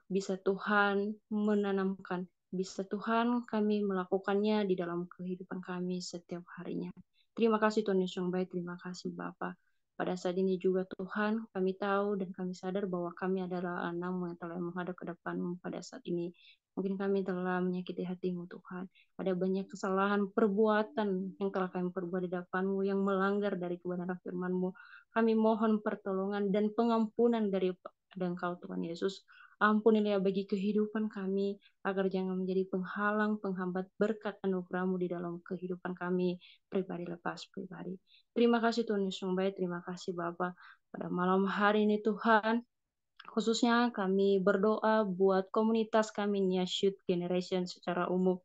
bisa Tuhan menanamkan, bisa Tuhan kami melakukannya di dalam kehidupan kami setiap harinya. Terima kasih Tuhan Yesus yang baik, terima kasih Bapa. Pada saat ini juga Tuhan, kami tahu dan kami sadar bahwa kami adalah anak yang telah menghadap ke depan-Mu pada saat ini. Mungkin kami telah menyakiti hati-Mu Tuhan. Ada banyak kesalahan perbuatan yang telah kami perbuat di depan-Mu yang melanggar dari kebenaran firman-Mu. Kami mohon pertolongan dan pengampunan dari Engkau Tuhan Yesus, Ampunilah bagi kehidupan kami, agar jangan menjadi penghalang, penghambat berkat anugerah-Mu di dalam kehidupan kami, pribadi lepas pribadi. Terima kasih Tuhan Yesus yang baik, terima kasih Bapa. Pada malam hari ini Tuhan, khususnya kami berdoa buat komunitas kami Next Youth Generation secara umum.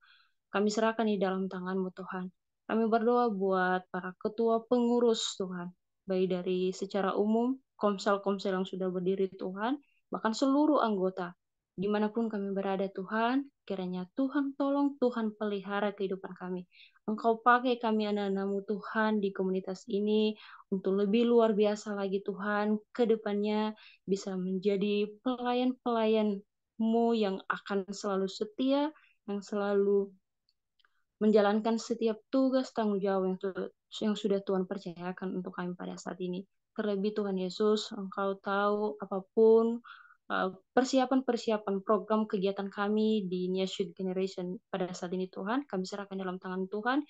Kami serahkan di dalam tangan-Mu Tuhan. Kami berdoa buat para ketua pengurus Tuhan, baik dari secara umum, komsel-komsel yang sudah berdiri Tuhan, bahkan seluruh anggota. Dimanapun kami berada Tuhan, kiranya Tuhan tolong, Tuhan pelihara kehidupan kami. Engkau pakai kami anak-anak-Mu Tuhan di komunitas ini untuk lebih luar biasa lagi Tuhan, ke depannya bisa menjadi pelayan-pelayan-Mu yang akan selalu setia, yang selalu menjalankan setiap tugas tanggung jawab yang sudah Tuhan percayakan untuk kami pada saat ini. Terlebih Tuhan Yesus, Engkau tahu apapun persiapan-persiapan program kegiatan kami di Next Youth Generation pada saat ini Tuhan, kami serahkan dalam tangan Tuhan.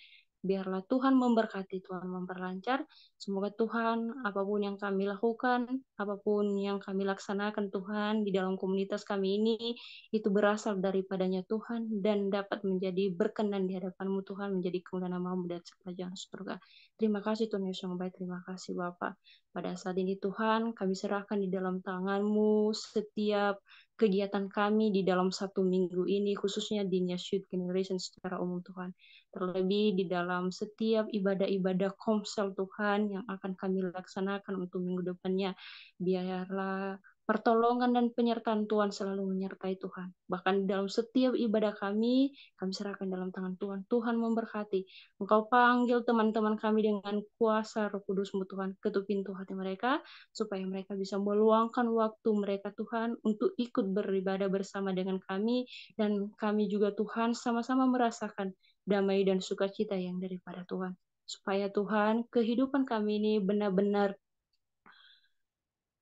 Biarlah Tuhan memberkati, Tuhan memperlancar. Semoga Tuhan, apapun yang kami lakukan, apapun yang kami laksanakan Tuhan di dalam komunitas kami ini, itu berasal daripadanya Tuhan dan dapat menjadi berkenan di hadapan-Mu Tuhan, menjadi kemuliaan nama-Mu dan kerajaan surga. Terima kasih Tuhan Yesus yang baik, terima kasih Bapa. Pada saat ini Tuhan, kami serahkan di dalam tangan-Mu setiap kegiatan kami di dalam satu minggu ini, khususnya di Next Youth Generation secara umum Tuhan. Terlebih di dalam setiap ibadah-ibadah komsel Tuhan yang akan kami laksanakan untuk minggu depannya. Biarlah pertolongan dan penyertaan Tuhan selalu menyertai Tuhan. Bahkan dalam setiap ibadah kami serahkan dalam tangan Tuhan. Tuhan memberkati. Engkau panggil teman-teman kami dengan kuasa Roh Kudus-Mu Tuhan, ketuk pintu hati mereka, supaya mereka bisa meluangkan waktu mereka Tuhan untuk ikut beribadah bersama dengan kami, dan kami juga Tuhan sama-sama merasakan damai dan sukacita yang daripada Tuhan. Supaya Tuhan, kehidupan kami ini benar-benar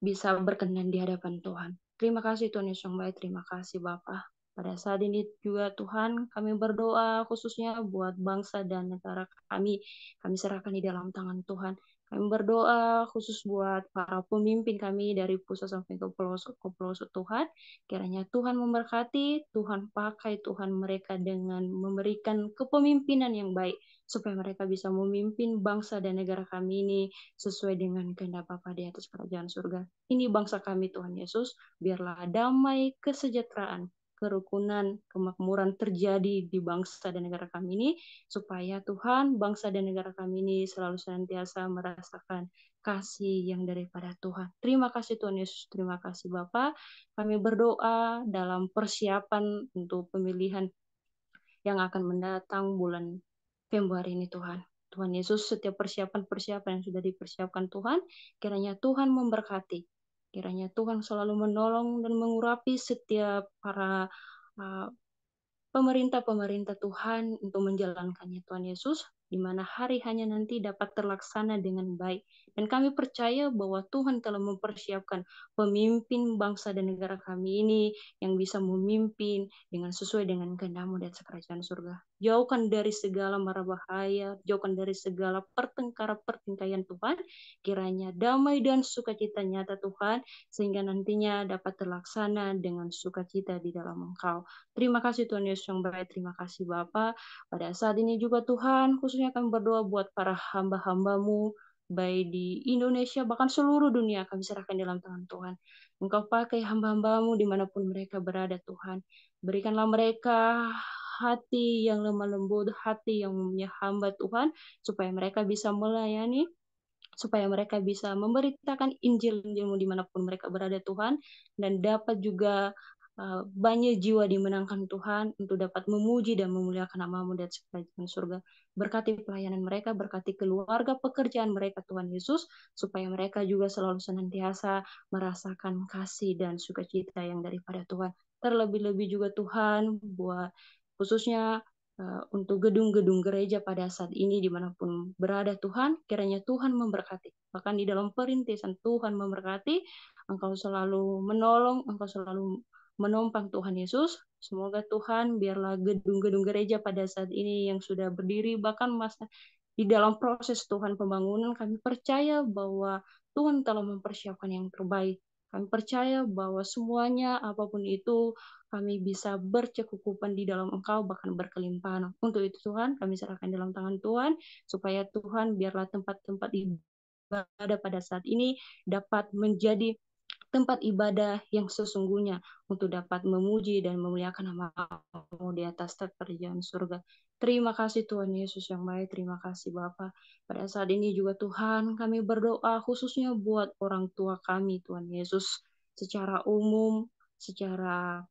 bisa berkenan di hadapan Tuhan. Terima kasih Tuhan Yesus yang baik, terima kasih Bapa. Pada saat ini juga Tuhan, kami berdoa khususnya buat bangsa dan negara kami. Kami serahkan di dalam tangan Tuhan. Kami berdoa khusus buat para pemimpin kami dari pusat sampai ke pelosok Tuhan. Kiranya Tuhan memberkati, Tuhan pakai Tuhan mereka dengan memberikan kepemimpinan yang baik, supaya mereka bisa memimpin bangsa dan negara kami ini sesuai dengan kehendak Bapa di atas kerajaan surga. Ini bangsa kami Tuhan Yesus, biarlah damai, kesejahteraan, kerukunan, kemakmuran terjadi di bangsa dan negara kami ini, supaya Tuhan, bangsa dan negara kami ini selalu senantiasa merasakan kasih yang daripada Tuhan. Terima kasih Tuhan Yesus, terima kasih Bapa. Kami berdoa dalam persiapan untuk pemilihan yang akan mendatang bulan Februari ini Tuhan. Tuhan Yesus, setiap persiapan-persiapan yang sudah dipersiapkan Tuhan, kiranya Tuhan memberkati. Kiranya Tuhan selalu menolong dan mengurapi setiap para pemerintah-pemerintah Tuhan untuk menjalankannya Tuhan Yesus, di mana hari hanya nanti dapat terlaksana dengan baik. Dan kami percaya bahwa Tuhan telah mempersiapkan pemimpin bangsa dan negara kami ini yang bisa memimpin dengan sesuai dengan kehendak-Mu dan kerajaan surga. Jauhkan dari segala mara bahaya, jauhkan dari segala pertengkaran-pertikaian Tuhan, kiranya damai dan sukacita nyata Tuhan, sehingga nantinya dapat terlaksana dengan sukacita di dalam Engkau. Terima kasih Tuhan Yesus yang baik, terima kasih Bapa. Pada saat ini juga Tuhan, khususnya kami berdoa buat para hamba-hamba-Mu, baik di Indonesia, bahkan seluruh dunia, kami serahkan dalam tangan Tuhan. Engkau pakai hamba-hamba-Mu dimanapun mereka berada Tuhan. Berikanlah mereka hati yang lemah lembut, hati yang punya hamba Tuhan, supaya mereka bisa melayani, supaya mereka bisa memberitakan Injil-Injil-Mu dimanapun mereka berada Tuhan, dan dapat juga banyak jiwa dimenangkan Tuhan untuk dapat memuji dan memuliakan nama-Mu di atas kerajaan surga. Berkati pelayanan mereka, berkati keluarga pekerjaan mereka Tuhan Yesus, supaya mereka juga selalu senantiasa merasakan kasih dan sukacita yang daripada Tuhan. Terlebih-lebih juga Tuhan buat khususnya untuk gedung-gedung gereja pada saat ini dimanapun berada Tuhan, kiranya Tuhan memberkati. Bahkan di dalam perintisan Tuhan memberkati, Engkau selalu menolong, Engkau selalu menopang Tuhan Yesus. Semoga Tuhan biarlah gedung-gedung gereja pada saat ini yang sudah berdiri, bahkan masa di dalam proses Tuhan pembangunan, kami percaya bahwa Tuhan telah mempersiapkan yang terbaik. Kami percaya bahwa semuanya apapun itu kami bisa berkecukupan di dalam Engkau, bahkan berkelimpahan. Untuk itu Tuhan, kami serahkan dalam tangan Tuhan, supaya Tuhan biarlah tempat-tempat ibadah pada saat ini dapat menjadi tempat ibadah yang sesungguhnya untuk dapat memuji dan memuliakan nama-Mu di atas kerajaan surga. Terima kasih Tuhan Yesus yang baik, terima kasih Bapa. Pada saat ini juga Tuhan, kami berdoa khususnya buat orang tua kami Tuhan Yesus, secara umum, secara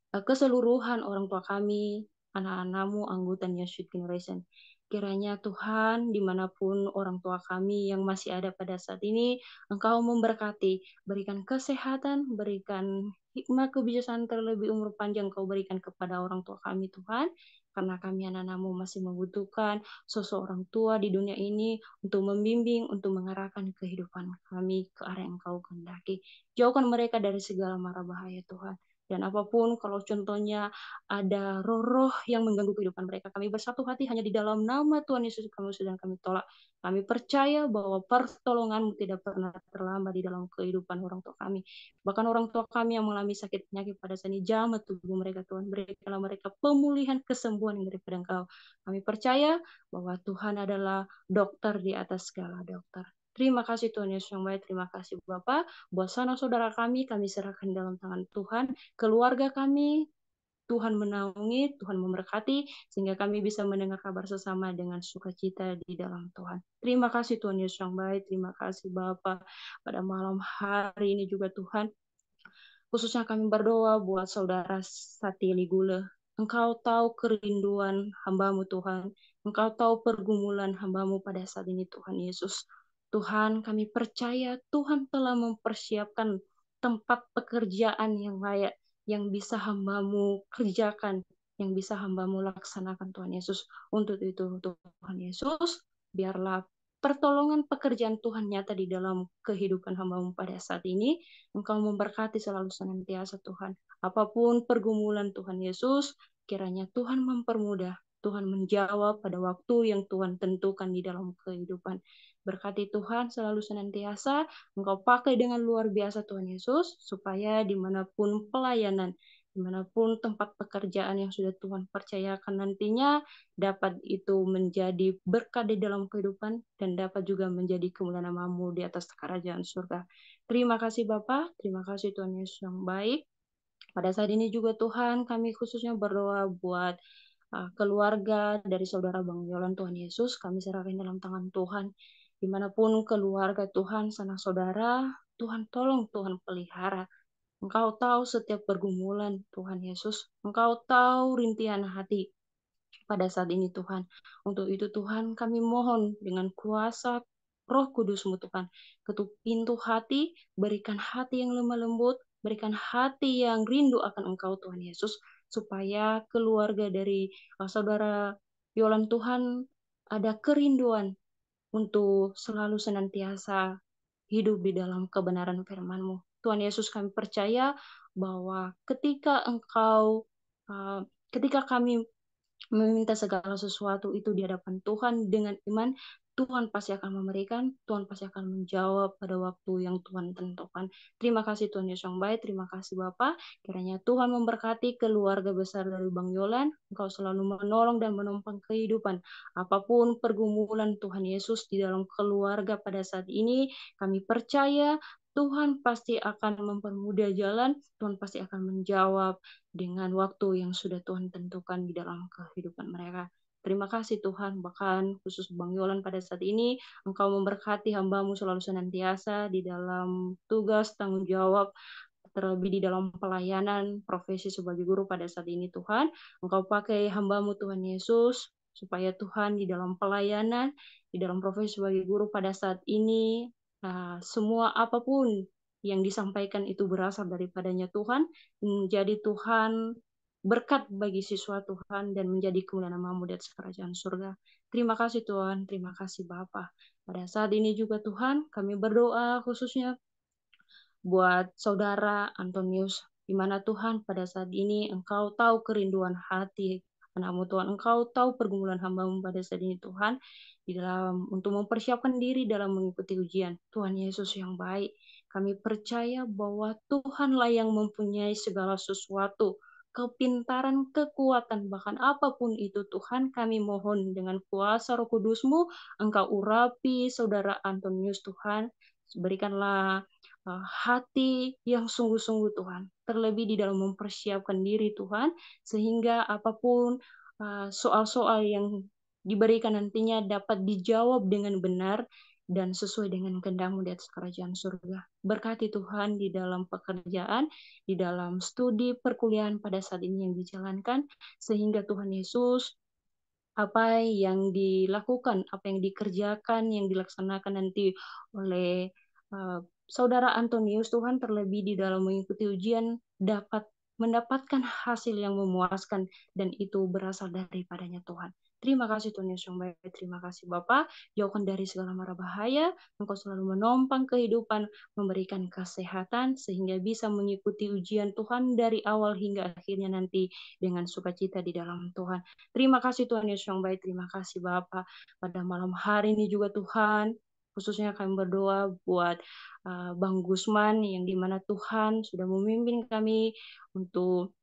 keseluruhan orang tua kami, anak-anak-Mu, anggota New Street Generation. Kiranya Tuhan, dimanapun orang tua kami yang masih ada pada saat ini, Engkau memberkati, berikan kesehatan, berikan hikmah kebijaksanaan terlebih umur panjang Kau berikan kepada orang tua kami Tuhan, karena kami anak-anak-Mu masih membutuhkan sosok orang tua di dunia ini untuk membimbing, untuk mengarahkan kehidupan kami ke arah yang Kau kehendaki. Jauhkan mereka dari segala mara bahaya Tuhan. Dan apapun, kalau contohnya ada roh-roh yang mengganggu kehidupan mereka, kami bersatu hati hanya di dalam nama Tuhan Yesus kami sedang kami tolak. Kami percaya bahwa pertolongan-Mu tidak pernah terlambat di dalam kehidupan orang tua kami. Bahkan orang tua kami yang mengalami sakit penyakit pada saat ini, jamah tubuh mereka Tuhan. Berikanlah mereka pemulihan kesembuhan yang daripada Engkau. Kami percaya bahwa Tuhan adalah dokter di atas segala dokter. Terima kasih Tuhan Yesus yang baik, terima kasih Bapak. Buat sanak saudara kami serahkan dalam tangan Tuhan. Keluarga kami, Tuhan menaungi, Tuhan memberkati, sehingga kami bisa mendengar kabar sesama dengan sukacita di dalam Tuhan. Terima kasih Tuhan Yesus yang baik, terima kasih Bapa. Pada malam hari ini juga Tuhan, khususnya kami berdoa buat saudara Sati Ligule. Engkau tahu kerinduan hamba-Mu Tuhan. Engkau tahu pergumulan hamba-Mu pada saat ini Tuhan Yesus. Tuhan, kami percaya Tuhan telah mempersiapkan tempat pekerjaan yang layak, yang bisa hamba-Mu kerjakan, yang bisa hamba-Mu laksanakan Tuhan Yesus. Untuk itu Tuhan Yesus, biarlah pertolongan pekerjaan Tuhan nyata di dalam kehidupan hamba-Mu pada saat ini. Engkau memberkati selalu senantiasa Tuhan. Apapun pergumulan Tuhan Yesus, kiranya Tuhan mempermudah, Tuhan menjawab pada waktu yang Tuhan tentukan di dalam kehidupan. Berkati Tuhan selalu senantiasa, Engkau pakai dengan luar biasa Tuhan Yesus, supaya dimanapun pelayanan, dimanapun tempat pekerjaan yang sudah Tuhan percayakan nantinya, dapat itu menjadi berkat di dalam kehidupan, dan dapat juga menjadi kemuliaan nama-Mu di atas kerajaan surga. Terima kasih Bapak, terima kasih Tuhan Yesus yang baik. Pada saat ini juga Tuhan, kami khususnya berdoa buat keluarga dari saudara Bang Yolan Tuhan Yesus, kami serahkan dalam tangan Tuhan. Dimanapun keluarga Tuhan, sanak saudara, Tuhan tolong, Tuhan pelihara. Engkau tahu setiap pergumulan Tuhan Yesus. Engkau tahu rintihan hati pada saat ini Tuhan. Untuk itu Tuhan kami mohon dengan kuasa Roh Kudus-Mu Tuhan, ketuk pintu hati, berikan hati yang lemah lembut, berikan hati yang rindu akan Engkau Tuhan Yesus, supaya keluarga dari saudara Yolan Tuhan ada kerinduan untuk selalu senantiasa hidup di dalam kebenaran firman-Mu. Tuhan Yesus, kami percaya bahwa ketika kami meminta segala sesuatu itu di hadapan Tuhan dengan iman, Tuhan pasti akan memberikan, Tuhan pasti akan menjawab pada waktu yang Tuhan tentukan. Terima kasih Tuhan Yesus yang baik, terima kasih Bapak. Kiranya Tuhan memberkati keluarga besar dari Bang Yolan, Engkau selalu menolong dan menopang kehidupan. Apapun pergumulan Tuhan Yesus di dalam keluarga pada saat ini, kami percaya Tuhan pasti akan mempermudah jalan, Tuhan pasti akan menjawab dengan waktu yang sudah Tuhan tentukan di dalam kehidupan mereka. Terima kasih Tuhan, bahkan khusus Bang Yolan pada saat ini, Engkau memberkati hamba-Mu selalu senantiasa di dalam tugas, tanggung jawab, terlebih di dalam pelayanan, profesi sebagai guru pada saat ini Tuhan. Engkau pakai hamba-Mu Tuhan Yesus, supaya Tuhan di dalam pelayanan, di dalam profesi sebagai guru pada saat ini, semua apapun yang disampaikan itu berasal daripadanya Tuhan, menjadi Tuhan berkat bagi siswa Tuhan dan menjadi kemuliaan nama-Mu di atas kerajaan surga. Terima kasih Tuhan, terima kasih Bapa. Pada saat ini juga Tuhan, kami berdoa khususnya buat saudara Antonius, di mana Tuhan pada saat ini Engkau tahu kerinduan hati anak-Mu Tuhan, Engkau tahu pergumulan hamba-Mu pada saat ini Tuhan, di dalam untuk mempersiapkan diri dalam mengikuti ujian. Tuhan Yesus yang baik, Kami percaya bahwa Tuhanlah yang mempunyai segala sesuatu, kepintaran, kekuatan, bahkan apapun itu Tuhan, kami mohon dengan kuasa Roh Kudus-Mu, Engkau urapi saudara Antonius Tuhan, berikanlah hati yang sungguh-sungguh Tuhan, terlebih di dalam mempersiapkan diri Tuhan, sehingga apapun soal-soal yang diberikan nantinya dapat dijawab dengan benar dan sesuai dengan kehendak-Mu di atas kerajaan surga. Berkati Tuhan di dalam pekerjaan, di dalam studi perkuliahan pada saat ini yang dijalankan, sehingga Tuhan Yesus apa yang dilakukan, apa yang dikerjakan, yang dilaksanakan nanti oleh saudara Antonius Tuhan, terlebih di dalam mengikuti ujian dapat mendapatkan hasil yang memuaskan, dan itu berasal daripadanya Tuhan. Terima kasih Tuhan Yesus yang baik, terima kasih Bapa, jauhkan dari segala mara bahaya, Engkau selalu menopang kehidupan, memberikan kesehatan, sehingga bisa mengikuti ujian Tuhan dari awal hingga akhirnya nanti dengan sukacita di dalam Tuhan. Terima kasih Tuhan Yesus yang baik, terima kasih Bapa. Pada malam hari ini juga Tuhan, khususnya kami berdoa buat Bang Gusman, yang dimana Tuhan sudah memimpin kami untuk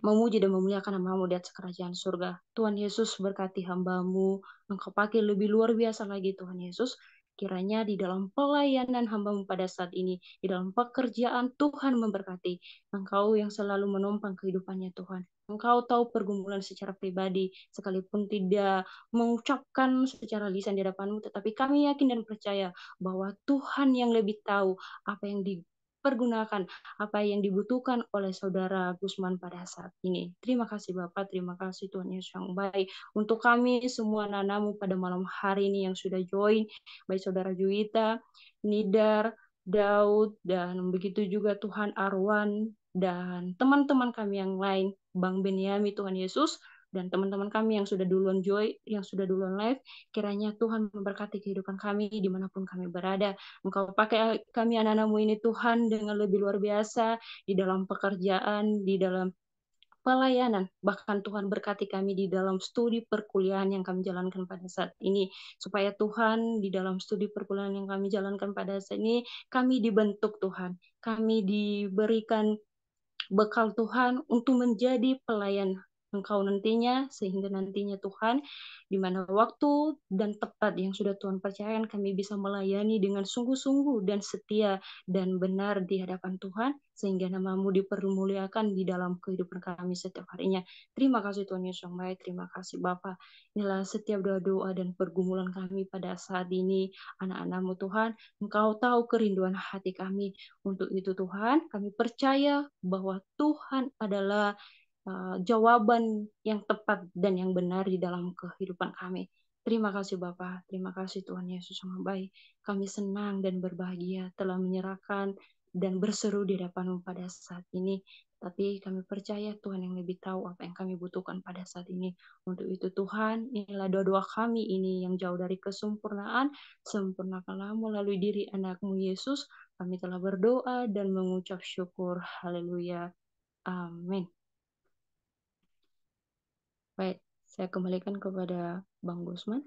memuji dan memuliakan nama-Mu di atas kerajaan surga. Tuhan Yesus berkati hamba-Mu, Engkau pakai lebih luar biasa lagi Tuhan Yesus. Kiranya di dalam pelayanan hamba-Mu pada saat ini, di dalam pekerjaan Tuhan memberkati. Engkau yang selalu menopang kehidupannya Tuhan. Engkau tahu pergumulan secara pribadi, sekalipun tidak mengucapkan secara lisan di hadapan-Mu, tetapi kami yakin dan percaya bahwa Tuhan yang lebih tahu apa yang dipergunakan, apa yang dibutuhkan oleh saudara Gusman pada saat ini. Terima kasih Bapak, terima kasih Tuhan Yesus yang baik. Untuk kami semua anak-Mu pada malam hari ini yang sudah join, baik saudara Juwita, Nidar, Daud, dan begitu juga Tuhan Arwan, dan teman-teman kami yang lain, Bang Beniami, Tuhan Yesus, dan teman-teman kami yang sudah duluan join, yang sudah duluan live, kiranya Tuhan memberkati kehidupan kami dimanapun kami berada. Engkau pakai kami anak-anak-Mu ini Tuhan dengan lebih luar biasa di dalam pekerjaan, di dalam pelayanan. Bahkan Tuhan berkati kami di dalam studi perkuliahan yang kami jalankan pada saat ini. Supaya Tuhan di dalam studi perkuliahan yang kami jalankan pada saat ini, kami dibentuk Tuhan. Kami diberikan bekal Tuhan untuk menjadi pelayan Engkau nantinya, sehingga nantinya Tuhan, di mana waktu dan tepat yang sudah Tuhan percayakan, kami bisa melayani dengan sungguh-sungguh dan setia dan benar di hadapan Tuhan, sehingga nama-Mu dipermuliakan di dalam kehidupan kami setiap harinya. Terima kasih Tuhan Yesus yang baik, terima kasih Bapa. Inilah setiap doa-doa dan pergumulan kami pada saat ini, anak-anak-Mu Tuhan, Engkau tahu kerinduan hati kami. Untuk itu Tuhan, kami percaya bahwa Tuhan adalah jawaban yang tepat dan yang benar di dalam kehidupan kami. Terima kasih Bapa, terima kasih Tuhan Yesus yang baik. Kami senang dan berbahagia telah menyerahkan dan berseru di hadapan-Mu pada saat ini. Tapi kami percaya Tuhan yang lebih tahu apa yang kami butuhkan pada saat ini. Untuk itu Tuhan, inilah doa-doa kami ini yang jauh dari kesempurnaan. Sempurnakanlah melalui diri anak-Mu Yesus. Kami telah berdoa dan mengucap syukur. Haleluya. Amin. Baik, saya kembalikan kepada Bang Gusman.